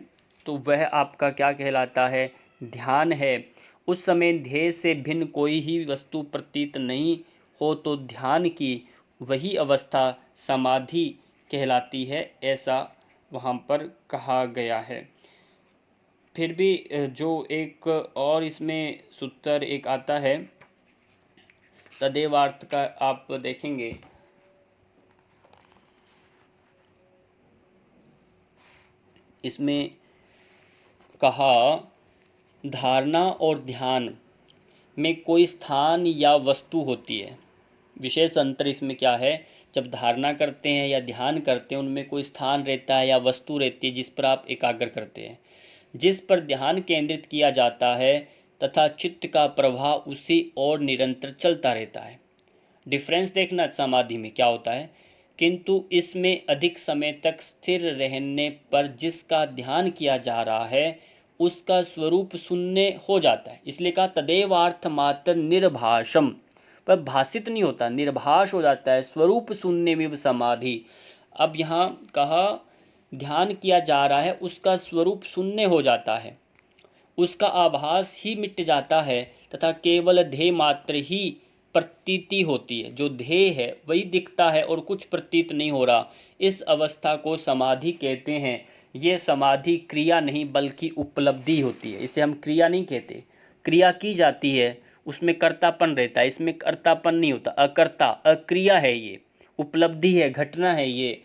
तो वह आपका क्या कहलाता है, ध्यान है। उस समय ध्येय से भिन्न कोई ही वस्तु प्रतीत नहीं हो तो ध्यान की वही अवस्था समाधि कहलाती है, ऐसा वहाँ पर कहा गया है। फिर भी जो एक और इसमें सूत्र एक आता है तदेवार्थ का, आप देखेंगे इसमें कहा धारणा और ध्यान में कोई स्थान या वस्तु होती है। विशेष अंतर इसमें क्या है, जब धारणा करते हैं या ध्यान करते हैं उनमें कोई स्थान रहता है या वस्तु रहती है जिस पर आप एकाग्र करते हैं, जिस पर ध्यान केंद्रित किया जाता है तथा चित्त का प्रवाह उसी और निरंतर चलता रहता है। डिफरेंस देखना समाधि में क्या होता है, किंतु इसमें अधिक समय तक स्थिर रहने पर जिसका ध्यान किया जा रहा है उसका स्वरूप शून्य हो जाता है। इसलिए कहा तदेवार्थ मात्र निर्भाषम, पर भाषित नहीं होता, निर्भाष हो जाता है, स्वरूप शून्य में समाधि। अब यहाँ कहा ध्यान किया जा रहा है उसका स्वरूप शून्य हो जाता है, उसका आभास ही मिट जाता है तथा केवल ध्येय मात्र ही प्रतीति होती है। जो ध्येय है वही दिखता है और कुछ प्रतीत नहीं हो रहा। इस अवस्था को समाधि कहते हैं। ये समाधि क्रिया नहीं बल्कि उपलब्धि होती है। इसे हम क्रिया नहीं कहते, क्रिया की जाती है उसमें कर्तापन रहता है, इसमें कर्तापन नहीं होता, अकर्ता अक्रिया है, ये उपलब्धि है, घटना है ये,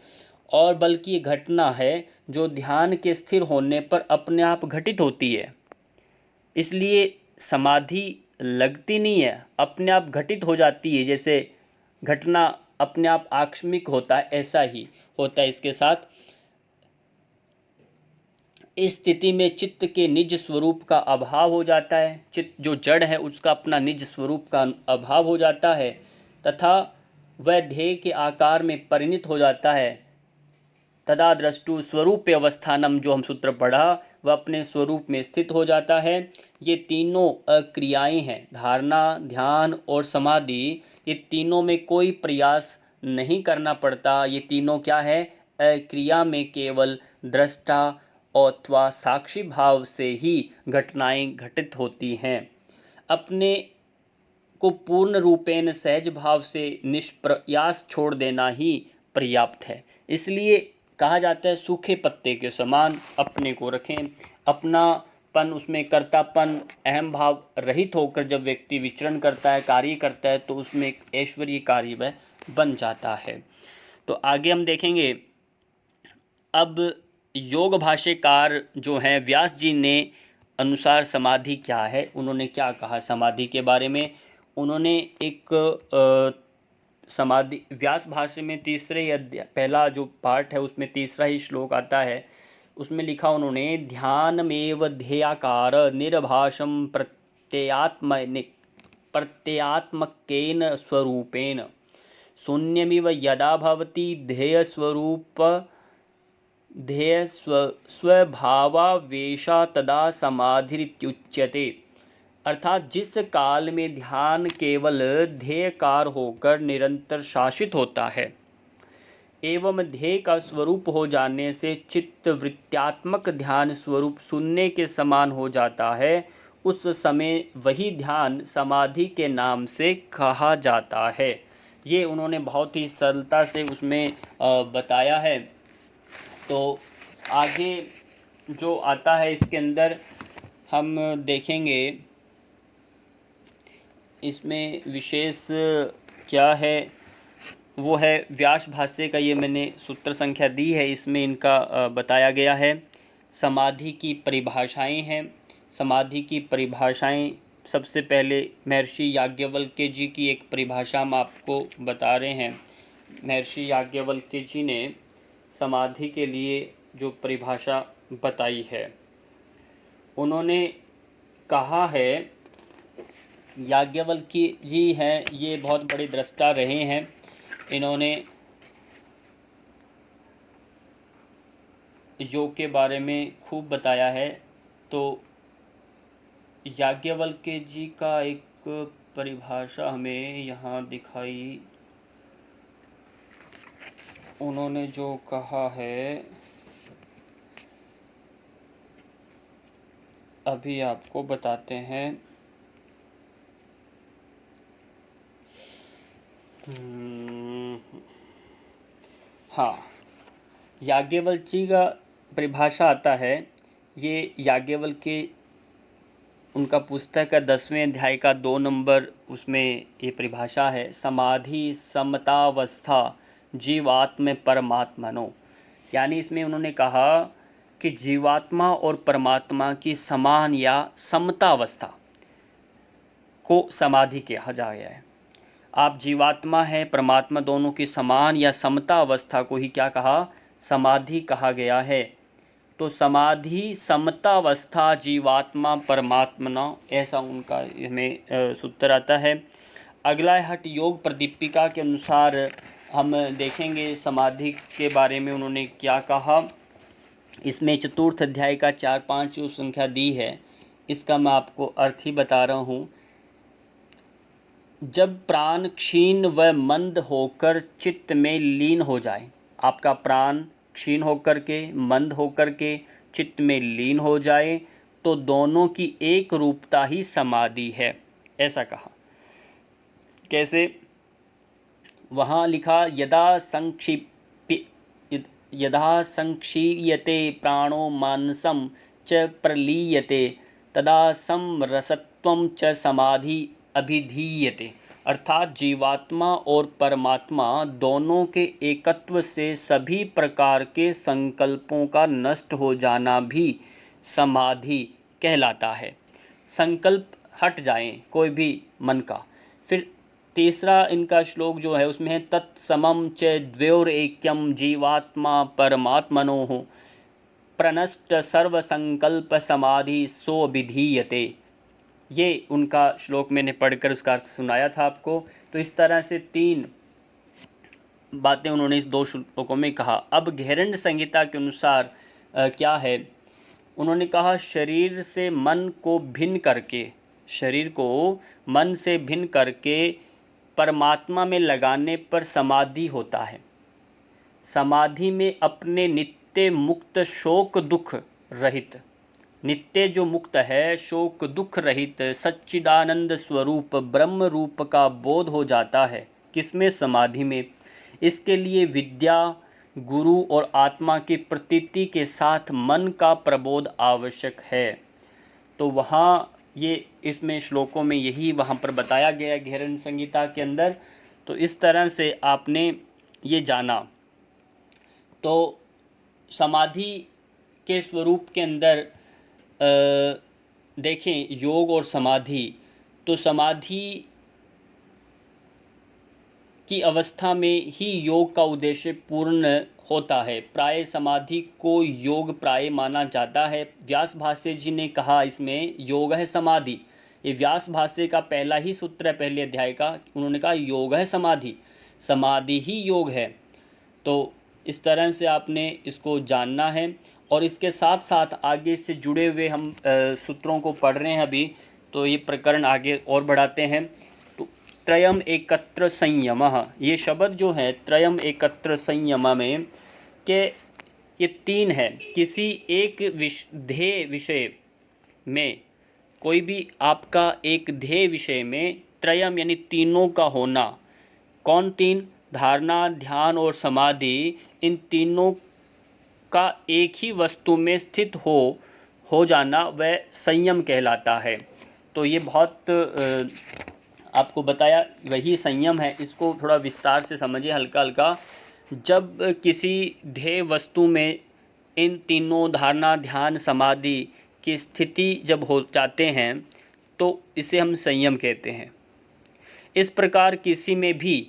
और बल्कि ये घटना है जो ध्यान के स्थिर होने पर अपने आप घटित होती है। इसलिए समाधि लगती नहीं है, अपने आप घटित हो जाती है। जैसे घटना अपने आप आकस्मिक होता है ऐसा ही होता है इसके साथ। इस स्थिति में चित्त के निज स्वरूप का अभाव हो जाता है, चित्त जो जड़ है उसका अपना निज स्वरूप का अभाव हो जाता है तथा वह ध्येय के आकार में परिणत हो जाता है। तदा द्रष्टु स्वरूप अवस्थानम, जो हम सूत्र पढ़ा, वह अपने स्वरूप में स्थित हो जाता है। ये तीनों क्रियाएं हैं, धारणा, ध्यान और समाधि, ये तीनों में कोई प्रयास नहीं करना पड़ता। ये तीनों क्या है, क्रिया में केवल दृष्टा अथवा साक्षी भाव से ही घटनाएं घटित होती हैं। अपने को पूर्ण रूपेण सहज भाव से निष्प्रयास छोड़ देना ही पर्याप्त है। इसलिए कहा जाता है सूखे पत्ते के समान अपने को रखें। अपनापन, उसमें कर्तापन, अहम भाव रहित होकर जब व्यक्ति विचरण करता है, कार्य करता है, तो उसमें एक ऐश्वर्य कार्य वह बन जाता है। तो आगे हम देखेंगे। अब योग भाष्यकार जो हैं व्यास जी ने अनुसार समाधि क्या है, उन्होंने क्या कहा समाधि के बारे में। उन्होंने एक समाधि व्यास भाष्य में तीसरे अध्याय पहला जो पार्ट है उसमें तीसरा ही श्लोक आता है, उसमें लिखा उन्होंने ध्यानमेव ध्येयाकार निर्भाषम प्रत्ययात्मकेन स्वरूपेण शून्यमिव यदा भवति स्वभावावेशा तदा समाधिरित्युच्यते। अर्थात जिस काल में ध्येय केवल ध्येयकार होकर निरंतर शासित होता है एवं ध्येय का स्वरूप हो जाने से चित्त वृत्त्यात्मक ध्यान स्वरूप शून्य के समान हो जाता है, उस समय वही ध्यान समाधि के नाम से कहा जाता है। ये उन्होंने बहुत ही सरलता से उसमें बताया है। तो आगे जो आता है इसके अंदर हम देखेंगे इसमें विशेष क्या है, वो है व्यास भाष्य का। ये मैंने सूत्र संख्या दी है, इसमें इनका बताया गया है। समाधि की परिभाषाएं हैं। समाधि की परिभाषाएं सबसे पहले महर्षि याज्ञवल्क्य जी की एक परिभाषा हम आपको बता रहे हैं। महर्षि याज्ञवल्क्य जी ने समाधि के लिए जो परिभाषा बताई है, उन्होंने कहा है, याज्ञवल्क्य जी हैं, ये बहुत बड़े दृष्टा रहे हैं। इन्होंने योग के बारे में खूब बताया है। तो याज्ञवल्क्य जी का एक परिभाषा हमें यहाँ दिखाई, उन्होंने जो कहा है अभी आपको बताते हैं। हाँ, याज्ञवल्क्य जी का परिभाषा आता है, ये याज्ञवल्क्य उनका पुस्तक का 10वें अध्याय का 2 नंबर, उसमें ये परिभाषा है, समाधि समतावस्था जीवात्म परमात्मनो। यानी इसमें उन्होंने कहा कि जीवात्मा और परमात्मा की समान या समतावस्था को समाधि कहा गया है। आप जीवात्मा है परमात्मा, दोनों की समान या समता अवस्था को ही क्या कहा, समाधि कहा गया है। तो समाधि समतावस्था जीवात्मा परमात्मना, ऐसा उनका हमें सूत्र आता है। अगला हठ योग प्रदीपिका के अनुसार हम देखेंगे समाधि के बारे में उन्होंने क्या कहा। इसमें चतुर्थ अध्याय का 4-5 जो संख्या दी है, इसका मैं आपको अर्थ ही बता रहा हूँ। जब प्राण क्षीण व मंद होकर चित्त में लीन हो जाए, आपका प्राण क्षीण होकर के मंद होकर के चित्त में लीन हो जाए, तो दोनों की एक रूपता ही समाधि है, ऐसा कहा। कैसे, वहाँ लिखा, यदा संक्षीयते प्राणो मानसं च प्रलीयते तदा समरसत्वं च समाधि अभिधीयते। अर्थात जीवात्मा और परमात्मा दोनों के एकत्व से सभी प्रकार के संकल्पों का नष्ट हो जाना भी समाधि कहलाता है। संकल्प हट जाएं कोई भी मन का। फिर तीसरा इनका श्लोक जो है उसमें है, तत्समं च द्वयोरेक्यं जीवात्मा परमात्मनोः प्रनष्ट सर्वसंकल्प समाधि सो विधीयते। ये उनका श्लोक मैंने पढ़कर उसका अर्थ सुनाया था आपको। तो इस तरह से 3 बातें उन्होंने इस 2 श्लोकों में कहा। अब घेरंड संहिता के अनुसार क्या है, उन्होंने कहा, शरीर से मन को भिन्न करके, शरीर को मन से भिन्न करके परमात्मा में लगाने पर समाधि होता है। समाधि में अपने नित्य मुक्त शोक दुख रहित, नित्य जो मुक्त है शोक दुख रहित सच्चिदानंद स्वरूप ब्रह्म रूप का बोध हो जाता है। किसमें, समाधि में। इसके लिए विद्या, गुरु और आत्मा की प्रतीति के साथ मन का प्रबोध आवश्यक है। तो वहाँ ये इसमें श्लोकों में यही वहाँ पर बताया गया है घेरंड संहिता के अंदर। तो इस तरह से आपने ये जाना। तो समाधि के स्वरूप के अंदर देखें योग और समाधि, तो समाधि की अवस्था में ही योग का उद्देश्य पूर्ण होता है। प्राय समाधि को योग प्राय माना जाता है। व्यास भाष्य जी ने कहा इसमें योग है समाधि, ये व्यास भाष्य का पहला ही सूत्र है पहले अध्याय का। उन्होंने कहा योग है समाधि, समाधि ही योग है। तो इस तरह से आपने इसको जानना है। और इसके साथ साथ आगे से जुड़े हुए हम सूत्रों को पढ़ रहे हैं अभी, तो ये प्रकरण आगे और बढ़ाते हैं। तो त्रयम एकत्र संयमः, ये शब्द जो है त्रयम एकत्र संयम में के ये तीन है। किसी एक ध्येय विषय में, कोई भी आपका एक ध्येय विषय में त्रयम यानी तीनों का होना। कौन तीन? धारणा, ध्यान और समाधि, इन तीनों का एक ही वस्तु में स्थित हो जाना वह संयम कहलाता है। तो ये बहुत आपको बताया वही संयम है। इसको थोड़ा विस्तार से समझिए हल्का हल्का। जब किसी ध्येय वस्तु में इन तीनों धारणा, ध्यान, समाधि की स्थिति जब हो जाते हैं तो इसे हम संयम कहते हैं। इस प्रकार किसी में भी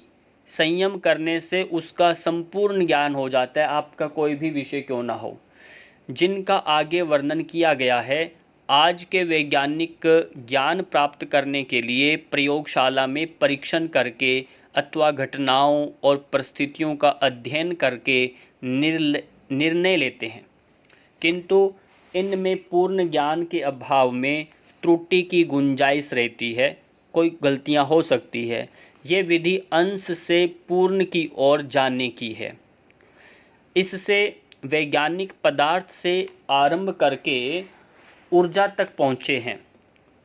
संयम करने से उसका संपूर्ण ज्ञान हो जाता है, आपका कोई भी विषय क्यों ना हो, जिनका आगे वर्णन किया गया है। आज के वैज्ञानिक ज्ञान प्राप्त करने के लिए प्रयोगशाला में परीक्षण करके अथवा घटनाओं और परिस्थितियों का अध्ययन करके निर्णय लेते हैं, किंतु इनमें पूर्ण ज्ञान के अभाव में त्रुटि की गुंजाइश रहती है, कोई गलतियां हो सकती है। ये विधि अंश से पूर्ण की ओर जाने की है। इससे वैज्ञानिक पदार्थ से आरंभ करके ऊर्जा तक पहुँचे हैं।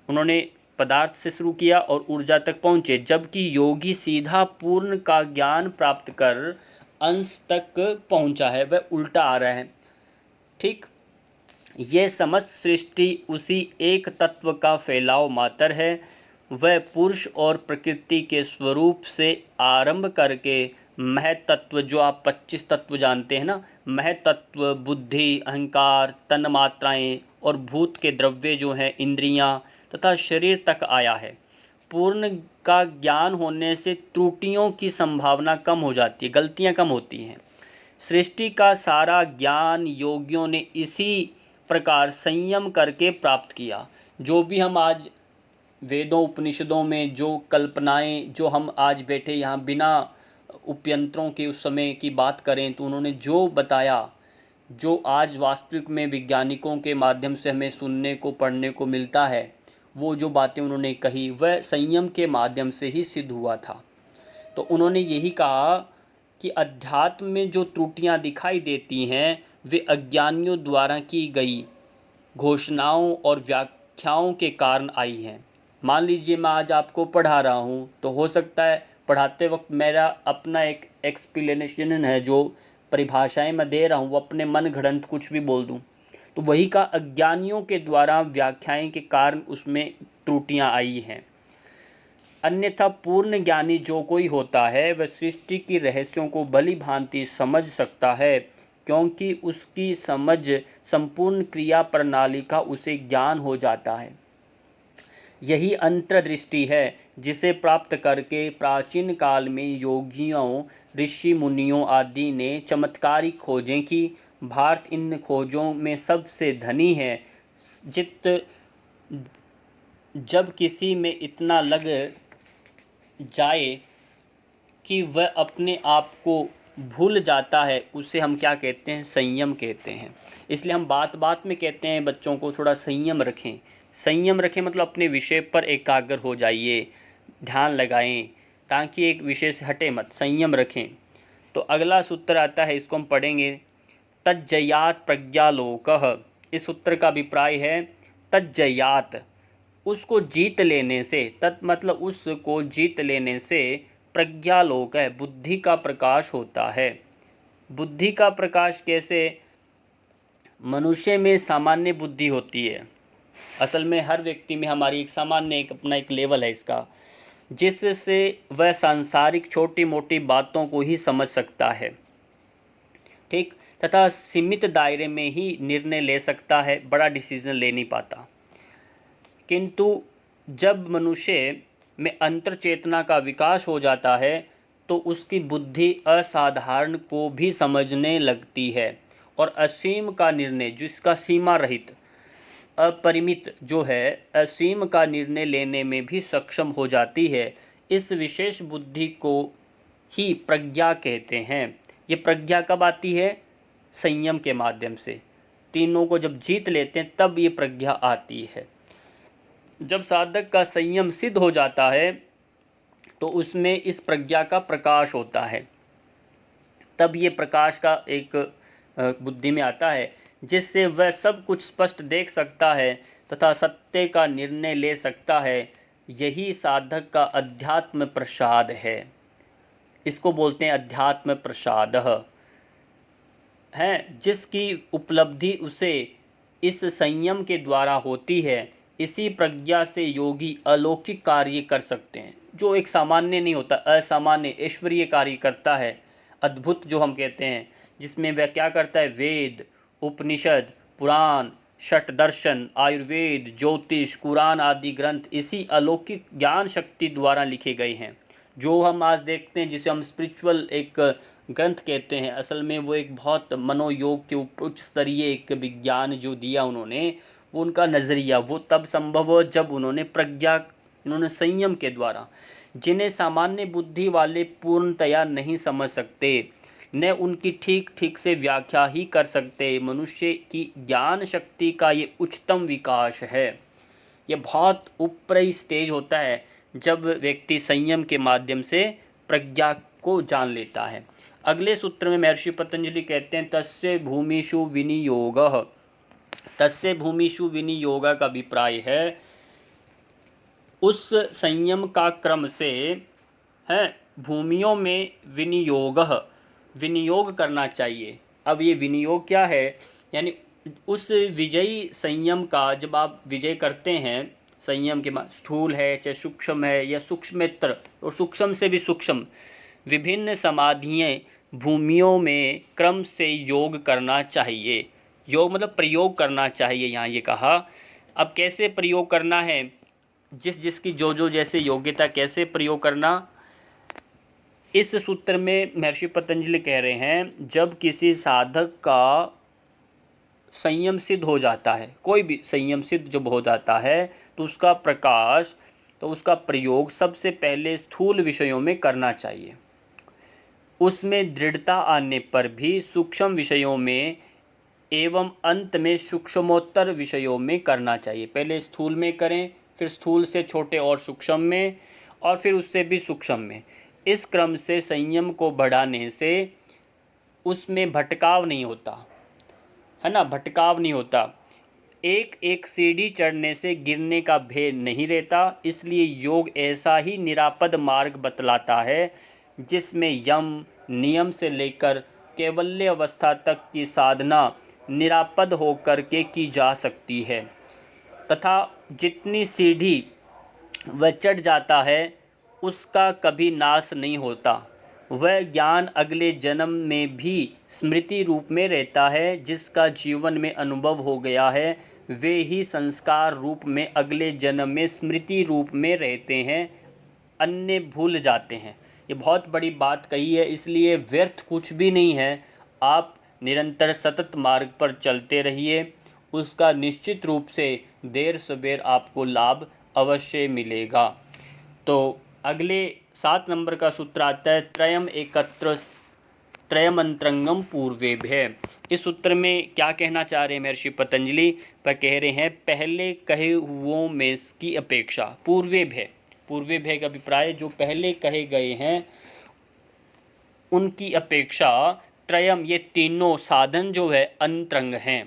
उन्होंने पदार्थ से शुरू किया और ऊर्जा तक पहुँचे, जबकि योगी सीधा पूर्ण का ज्ञान प्राप्त कर अंश तक पहुँचा है, वह उल्टा आ रहा है। ठीक, ये समस्त सृष्टि उसी एक तत्व का फैलाव मात्र है। वह पुरुष और प्रकृति के स्वरूप से आरंभ करके महतत्व, जो आप 25 तत्व जानते हैं ना, महतत्व, बुद्धि, अहंकार, तन्मात्राएं और भूत के द्रव्य जो हैं, इंद्रियां तथा शरीर तक आया है। पूर्ण का ज्ञान होने से त्रुटियों की संभावना कम हो जाती है, गलतियां कम होती हैं। सृष्टि का सारा ज्ञान योगियों ने इसी प्रकार संयम करके प्राप्त किया। जो भी हम आज वेदों उपनिषदों में जो कल्पनाएं, जो हम आज बैठे यहाँ बिना उपयंत्रों के उस समय की बात करें, तो उन्होंने जो बताया, जो आज वास्तविक में वैज्ञानिकों के माध्यम से हमें सुनने को पढ़ने को मिलता है, वो जो बातें उन्होंने कही वह संयम के माध्यम से ही सिद्ध हुआ था। तो उन्होंने यही कहा कि अध्यात्म में जो त्रुटियां दिखाई देती हैं वे अज्ञानियों द्वारा की गई घोषणाओं और व्याख्याओं के कारण आई हैं। मान लीजिए मैं आज आपको पढ़ा रहा हूँ, तो हो सकता है पढ़ाते वक्त मेरा अपना एक एक्सप्लेनेशन है, जो परिभाषाएं मैं दे रहा हूँ वो अपने मन घड़ंत कुछ भी बोल दूँ, तो वही का अज्ञानियों के द्वारा व्याख्याएं के कारण उसमें त्रुटियां आई हैं। अन्यथा पूर्ण ज्ञानी जो कोई होता है वह सृष्टि की रहस्यों को भली भांति समझ सकता है, क्योंकि उसकी समझ संपूर्ण क्रिया प्रणाली का उसे ज्ञान हो जाता है। यही अंतर्दृष्टि है जिसे प्राप्त करके प्राचीन काल में योगियों, ऋषि मुनियों आदि ने चमत्कारिक खोजें की। भारत इन खोजों में सबसे धनी है। जब किसी में इतना लग जाए कि वह अपने आप को भूल जाता है, उसे हम क्या कहते हैं? संयम कहते हैं। इसलिए हम बात बात में कहते हैं बच्चों को थोड़ा संयम रखें। संयम रखें मतलब अपने विषय पर एकाग्र हो जाइए, ध्यान लगाएं, ताकि एक विषय से हटे मत, संयम रखें। तो अगला सूत्र आता है, इसको हम पढ़ेंगे। तज्जयात प्रज्ञालोकः। इस सूत्र का अभिप्राय है तज्जयात, उसको जीत लेने से, तत् मतलब उसको जीत लेने से, प्रज्ञालोक है, बुद्धि का प्रकाश होता है। बुद्धि का प्रकाश कैसे? मनुष्य में सामान्य बुद्धि होती है। असल में हर व्यक्ति में हमारी एक सामान्य अपना एक लेवल है इसका, जिससे वह सांसारिक छोटी मोटी बातों को ही समझ सकता है, ठीक, तथा सीमित दायरे में ही निर्णय ले सकता है, बड़ा डिसीजन ले नहीं पाता। किंतु जब मनुष्य में अंतर चेतना का विकास हो जाता है तो उसकी बुद्धि असाधारण को भी समझने लगती है और असीम का निर्णय, जिसका सीमा रहित अपरिमित जो है असीम का निर्णय लेने में भी सक्षम हो जाती है। इस विशेष बुद्धि को ही प्रज्ञा कहते हैं। ये प्रज्ञा कब आती है? संयम के माध्यम से। तीनों को जब जीत लेते हैं तब ये प्रज्ञा आती है। जब साधक का संयम सिद्ध हो जाता है तो उसमें इस प्रज्ञा का प्रकाश होता है। तब ये प्रकाश का एक बुद्धि में आता है, जिससे वह सब कुछ स्पष्ट देख सकता है तथा सत्य का निर्णय ले सकता है। यही साधक का अध्यात्म प्रसाद है। इसको बोलते हैं अध्यात्म प्रसाद है, जिसकी उपलब्धि उसे इस संयम के द्वारा होती है। इसी प्रज्ञा से योगी अलौकिक कार्य कर सकते हैं, जो एक सामान्य नहीं होता, असामान्य ऐश्वर्य कार्य करता है। अद्भुत जो हम कहते हैं, जिसमें वह क्या करता है? वेद, उपनिषद, पुराण, षट दर्शन, आयुर्वेद, ज्योतिष, कुरान आदि ग्रंथ इसी अलौकिक ज्ञान शक्ति द्वारा लिखे गए हैं। जो हम आज देखते हैं, जिसे हम स्पिरिचुअल एक ग्रंथ कहते हैं, असल में वो एक बहुत मनोयोग के उच्च स्तरीय एक विज्ञान जो दिया उन्होंने, वो उनका नज़रिया वो तब संभव हो जब उन्होंने प्रज्ञा, उन्होंने संयम के द्वारा, जिन्हें सामान्य बुद्धि वाले पूर्णतया नहीं समझ सकते, न उनकी ठीक ठीक से व्याख्या ही कर सकते। मनुष्य की ज्ञान शक्ति का ये उच्चतम विकास है। ये बहुत ऊपरी स्टेज होता है जब व्यक्ति संयम के माध्यम से प्रज्ञा को जान लेता है। अगले सूत्र में महर्षि पतंजलि कहते हैं तस्य भूमिषु विनियोगः। तस्य भूमिषु विनियोगः का अभिप्राय है उस संयम का क्रम से है भूमियों में विनियोग करना चाहिए। अब ये विनियोग क्या है? यानी उस विजयी संयम का जब आप विजय करते हैं, संयम के बाद स्थूल है चाहे सूक्ष्म है या सूक्ष्मेतर और सूक्ष्म से भी सूक्ष्म विभिन्न समाधियाँ भूमियों में क्रम से योग करना चाहिए। योग मतलब प्रयोग करना चाहिए, यहाँ ये कहा। अब कैसे प्रयोग करना है? जिसकी जो जैसे योग्यता, कैसे प्रयोग करना, इस सूत्र में महर्षि पतंजलि कह रहे हैं जब किसी साधक का संयम सिद्ध हो जाता है, कोई भी संयम सिद्ध जब हो जाता है तो उसका प्रकाश, तो उसका प्रयोग सबसे पहले स्थूल विषयों में करना चाहिए। उसमें दृढ़ता आने पर भी सूक्ष्म विषयों में एवं अंत में सूक्ष्मोत्तर विषयों में करना चाहिए। पहले स्थूल में करें, फिर स्थूल से छोटे और सूक्ष्म में, और फिर उससे भी सूक्ष्म में। इस क्रम से संयम को बढ़ाने से उसमें भटकाव नहीं होता है ना, भटकाव नहीं होता। एक एक सीढ़ी चढ़ने से गिरने का भय नहीं रहता। इसलिए योग ऐसा ही निरापद मार्ग बतलाता है जिसमें यम नियम से लेकर कैवल्य अवस्था तक की साधना निरापद होकर के की जा सकती है, तथा जितनी सीढ़ी वह चढ़ जाता है उसका कभी नाश नहीं होता। वह ज्ञान अगले जन्म में भी स्मृति रूप में रहता है। जिसका जीवन में अनुभव हो गया है वे ही संस्कार रूप में अगले जन्म में स्मृति रूप में रहते हैं, अन्य भूल जाते हैं। ये बहुत बड़ी बात कही है, इसलिए व्यर्थ कुछ भी नहीं है। आप निरंतर सतत मार्ग पर चलते रहिए, उसका निश्चित रूप से देर सबेर आपको लाभ अवश्य मिलेगा। तो अगले 7 नंबर का सूत्र आता है त्रयम एकत्र त्रयमंत्रंगम पूर्वेभ्य। इस सूत्र में क्या कहना चाह रहे हैं महर्षि पतंजलि? पर कह रहे हैं पहले कहे हुओं में की अपेक्षा पूर्वेभ्य। पूर्वेभ्य का अभिप्राय जो पहले कहे गए हैं उनकी अपेक्षा त्रयम, ये तीनों साधन जो है अंतरंग हैं।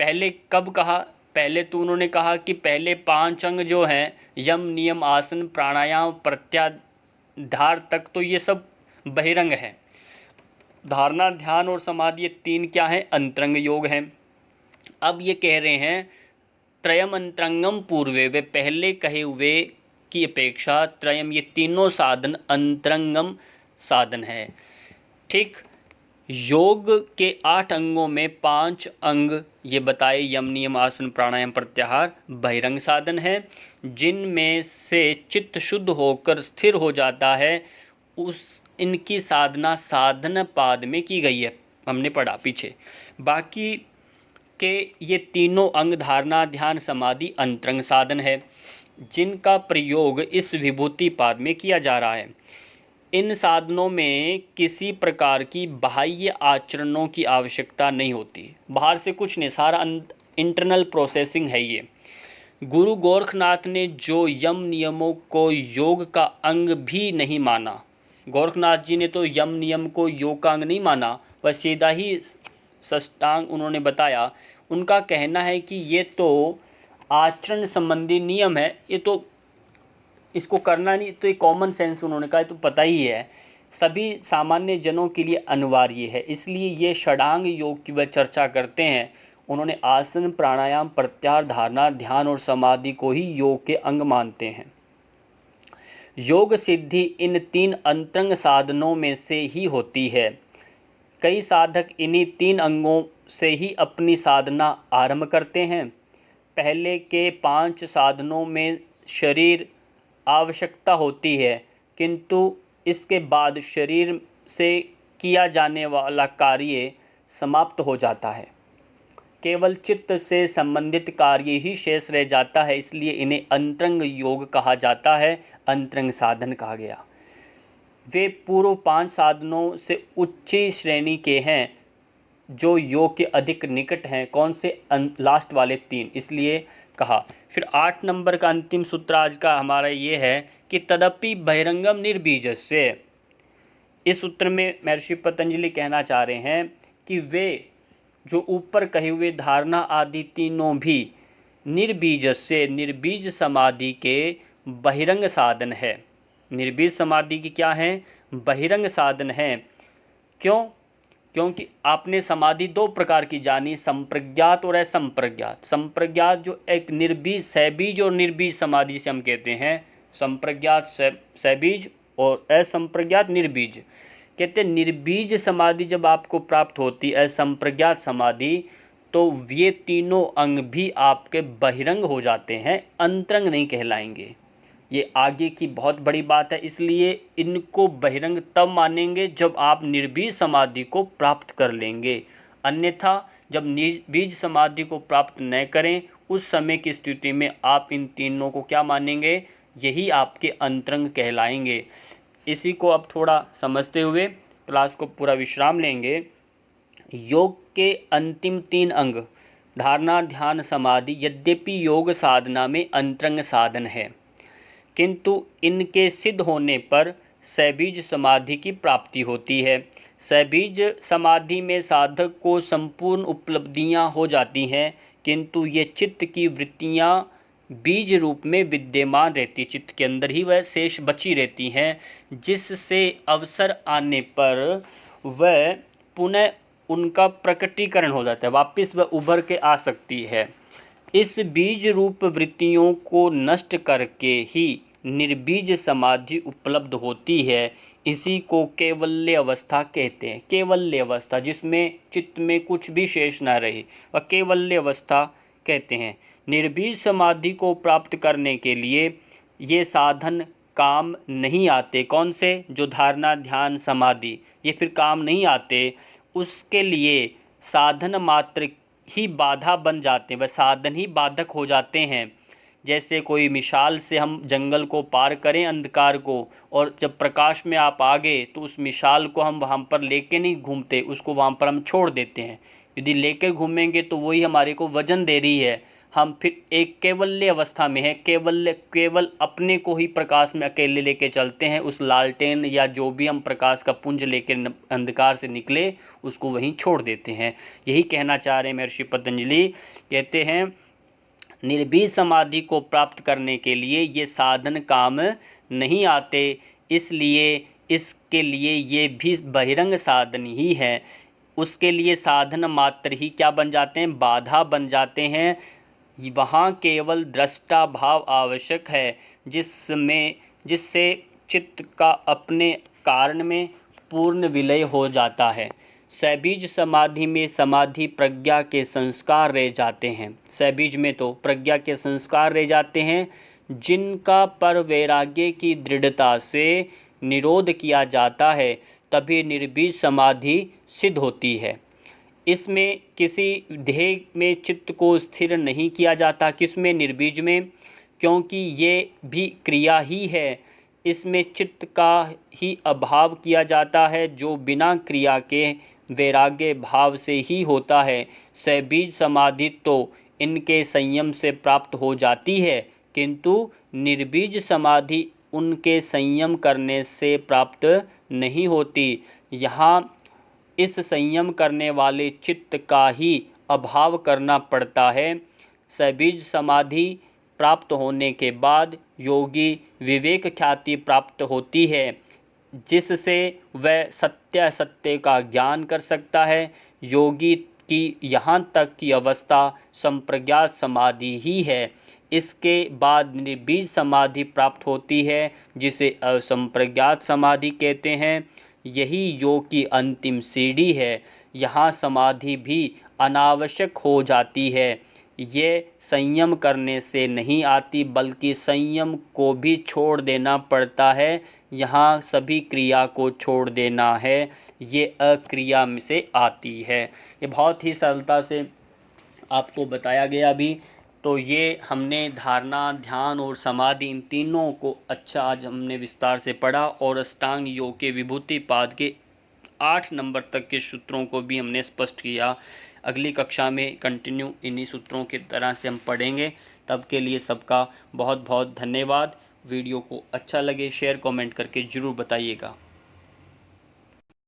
पहले कब कहा? पहले तो उन्होंने कहा कि पहले 5 अंग जो हैं यम नियम आसन प्राणायाम प्रत्याधार तक, तो ये सब बहिरंग हैं। धारणा ध्यान और समाधि ये 3 क्या हैं? अंतरंग योग हैं। अब ये कह रहे हैं त्रयम अंतरंगम पूर्वे, वे पहले कहे हुए की अपेक्षा त्रयम, ये तीनों साधन अंतरंगम साधन है। ठीक, योग के 8 अंगों में 5 अंग ये बताए यम नियम आसन प्राणायाम प्रत्याहार बहिरंग साधन है, जिनमें से चित्त शुद्ध होकर स्थिर हो जाता है। इनकी साधना साधन पाद में की गई है, हमने पढ़ा पीछे। बाकी के ये तीनों अंग धारणा, ध्यान, समाधि अंतरंग साधन है जिनका प्रयोग इस विभूतिपाद में किया जा रहा है। इन साधनों में किसी प्रकार की बाह्य आचरणों की आवश्यकता नहीं होती, बाहर से कुछ नहीं, सारा इंटरनल प्रोसेसिंग है ये। गुरु गोरखनाथ ने जो यम नियमों को योग का अंग भी नहीं माना, गोरखनाथ जी ने तो यम नियम को योग का अंग नहीं माना, वह सीधा ही षष्टांग उन्होंने बताया। उनका कहना है कि ये तो आचरण संबंधी नियम है, ये तो इसको करना नहीं, तो ये कॉमन सेंस उन्होंने कहा, तो पता ही है, सभी सामान्य जनों के लिए अनिवार्य है, इसलिए ये षडांग योग की वह चर्चा करते हैं। उन्होंने आसन, प्राणायाम, प्रत्याहार, धारणा, ध्यान और समाधि को ही योग के अंग मानते हैं। योग सिद्धि इन 3 अंतरंग साधनों में से ही होती है। कई साधक इन्हीं 3 अंगों से ही अपनी साधना आरंभ करते हैं। पहले के 5 साधनों में शरीर आवश्यकता होती है, किंतु इसके बाद शरीर से किया जाने वाला कार्य समाप्त हो जाता है, केवल चित्त से संबंधित कार्य ही शेष रह जाता है, इसलिए इन्हें अंतरंग योग कहा जाता है, अंतरंग साधन कहा गया। वे पूर्व 5 साधनों से उच्च श्रेणी के हैं जो योग के अधिक निकट हैं। कौन से? लास्ट वाले 3, इसलिए कहा। फिर 8 नंबर का अंतिम सूत्र आज का हमारा ये है कि तदपि बहिरंगम निर्बीजस्य। इस सूत्र में महर्षि पतंजलि कहना चाह रहे हैं कि वे जो ऊपर कहे हुए धारणा आदि तीनों भी निर्बीजस्य, निर्बीज समाधि के बहिरंग साधन है। निर्बीज समाधि की क्या है? बहिरंग साधन है। क्यों? क्योंकि आपने समाधि 2 प्रकार की जानी, संप्रज्ञात और असंप्रज्ञात। संप्रज्ञात जो एक निर्बीज, सहबीज और निर्बीज समाधि से हम कहते हैं, संप्रज्ञात सहबीज और असंप्रज्ञात निर्बीज। कहते हैं निर्बीज समाधि जब आपको प्राप्त होती है, असंप्रज्ञात समाधि, तो ये तीनों अंग भी आपके बहिरंग हो जाते हैं, अंतरंग नहीं कहलाएंगे। ये आगे की बहुत बड़ी बात है, इसलिए इनको बहिरंग तब मानेंगे जब आप निर्बीज समाधि को प्राप्त कर लेंगे। अन्यथा जब निर्बीज समाधि को प्राप्त न करें, उस समय की स्थिति में आप इन तीनों को क्या मानेंगे? यही आपके अंतरंग कहलाएंगे। इसी को अब थोड़ा समझते हुए क्लास को पूरा विश्राम लेंगे। योग के अंतिम 3 अंग धारणा, ध्यान, समाधि यद्यपि योग साधना में अंतरंग साधन है, किंतु इनके सिद्ध होने पर सहबीज समाधि की प्राप्ति होती है। सहबीज समाधि में साधक को संपूर्ण उपलब्धियां हो जाती हैं, किंतु ये चित्त की वृत्तियां बीज रूप में विद्यमान रहती, चित्त के अंदर ही वह शेष बची रहती हैं, जिससे अवसर आने पर वह पुनः उनका प्रकटीकरण हो जाता है, वापस वह उभर के आ सकती है। इस बीज रूप वृत्तियों को नष्ट करके ही निर्बीज समाधि उपलब्ध होती है। इसी को कैवल्य अवस्था कहते हैं। कैवल्य अवस्था जिसमें चित्त में कुछ भी शेष ना रहे, वह कैवल्य अवस्था कहते हैं। निर्बीज समाधि को प्राप्त करने के लिए ये साधन काम नहीं आते। कौन से? जो धारणा, ध्यान, समाधि, ये फिर काम नहीं आते। उसके लिए साधन मात्र ही बाधा बन जाते हैं, वह साधन ही बाधक हो जाते हैं। जैसे कोई मिसाल से हम जंगल को पार करें, अंधकार को, और जब प्रकाश में आप आ गए तो उस मिसाल को हम वहाँ पर लेके नहीं घूमते, उसको वहाँ पर हम छोड़ देते हैं। यदि लेकर घूमेंगे तो वही हमारे को वजन दे रही है, हम फिर एक कैवल्य अवस्था में है। केवल अपने को ही प्रकाश में अकेले लेके चलते हैं। उस लालटेन या जो भी हम प्रकाश का पुंज लेके अंधकार से निकले, उसको वहीं छोड़ देते हैं। यही कहना चाह रहे हैं महर्षि पतंजलि। कहते हैं निर्बीज समाधि को प्राप्त करने के लिए ये साधन काम नहीं आते, इसलिए इसके लिए ये भी बहिरंग साधन ही है। उसके लिए साधन मात्र ही क्या बन जाते हैं? बाधा बन जाते हैं। वहाँ केवल दृष्टा भाव आवश्यक है, जिससे चित्त का अपने कारण में पूर्ण विलय हो जाता है। सहबीज समाधि में समाधि प्रज्ञा के संस्कार रह जाते हैं। सहबीज में तो प्रज्ञा के संस्कार रह जाते हैं, जिनका पर वैराग्य की दृढ़ता से निरोध किया जाता है, तभी निर्बीज समाधि सिद्ध होती है। इसमें किसी ध्येय में चित्त को स्थिर नहीं किया जाता। किसमें? निर्बीज में, क्योंकि ये भी क्रिया ही है। इसमें चित्त का ही अभाव किया जाता है, जो बिना क्रिया के वैराग्य भाव से ही होता है। सबीज समाधि तो इनके संयम से प्राप्त हो जाती है, किंतु निर्बीज समाधि उनके संयम करने से प्राप्त नहीं होती। यहाँ इस संयम करने वाले चित्त का ही अभाव करना पड़ता है। सबीज समाधि प्राप्त होने के बाद योगी विवेक ख्याति प्राप्त होती है, जिससे वह सत्य सत्य का ज्ञान कर सकता है। योगी की यहाँ तक की अवस्था संप्रज्ञात समाधि ही है। इसके बाद निर्बीज समाधि प्राप्त होती है, जिसे असंप्रज्ञात समाधि कहते हैं। यही योग की अंतिम सीढ़ी है। यहाँ समाधि भी अनावश्यक हो जाती है। ये संयम करने से नहीं आती, बल्कि संयम को भी छोड़ देना पड़ता है। यहाँ सभी क्रिया को छोड़ देना है, ये अक्रिया में से आती है। ये बहुत ही सरलता से आपको बताया गया अभी। तो ये हमने धारणा, ध्यान और समाधि, इन तीनों को अच्छा आज हमने विस्तार से पढ़ा, और अष्टांग योग के विभूतिपाद के 8 नंबर तक के सूत्रों को भी हमने स्पष्ट किया। अगली कक्षा में कंटिन्यू इन्हीं सूत्रों की तरह से हम पढ़ेंगे। तब के लिए सबका बहुत बहुत धन्यवाद। वीडियो को अच्छा लगे शेयर कमेंट करके ज़रूर बताइएगा।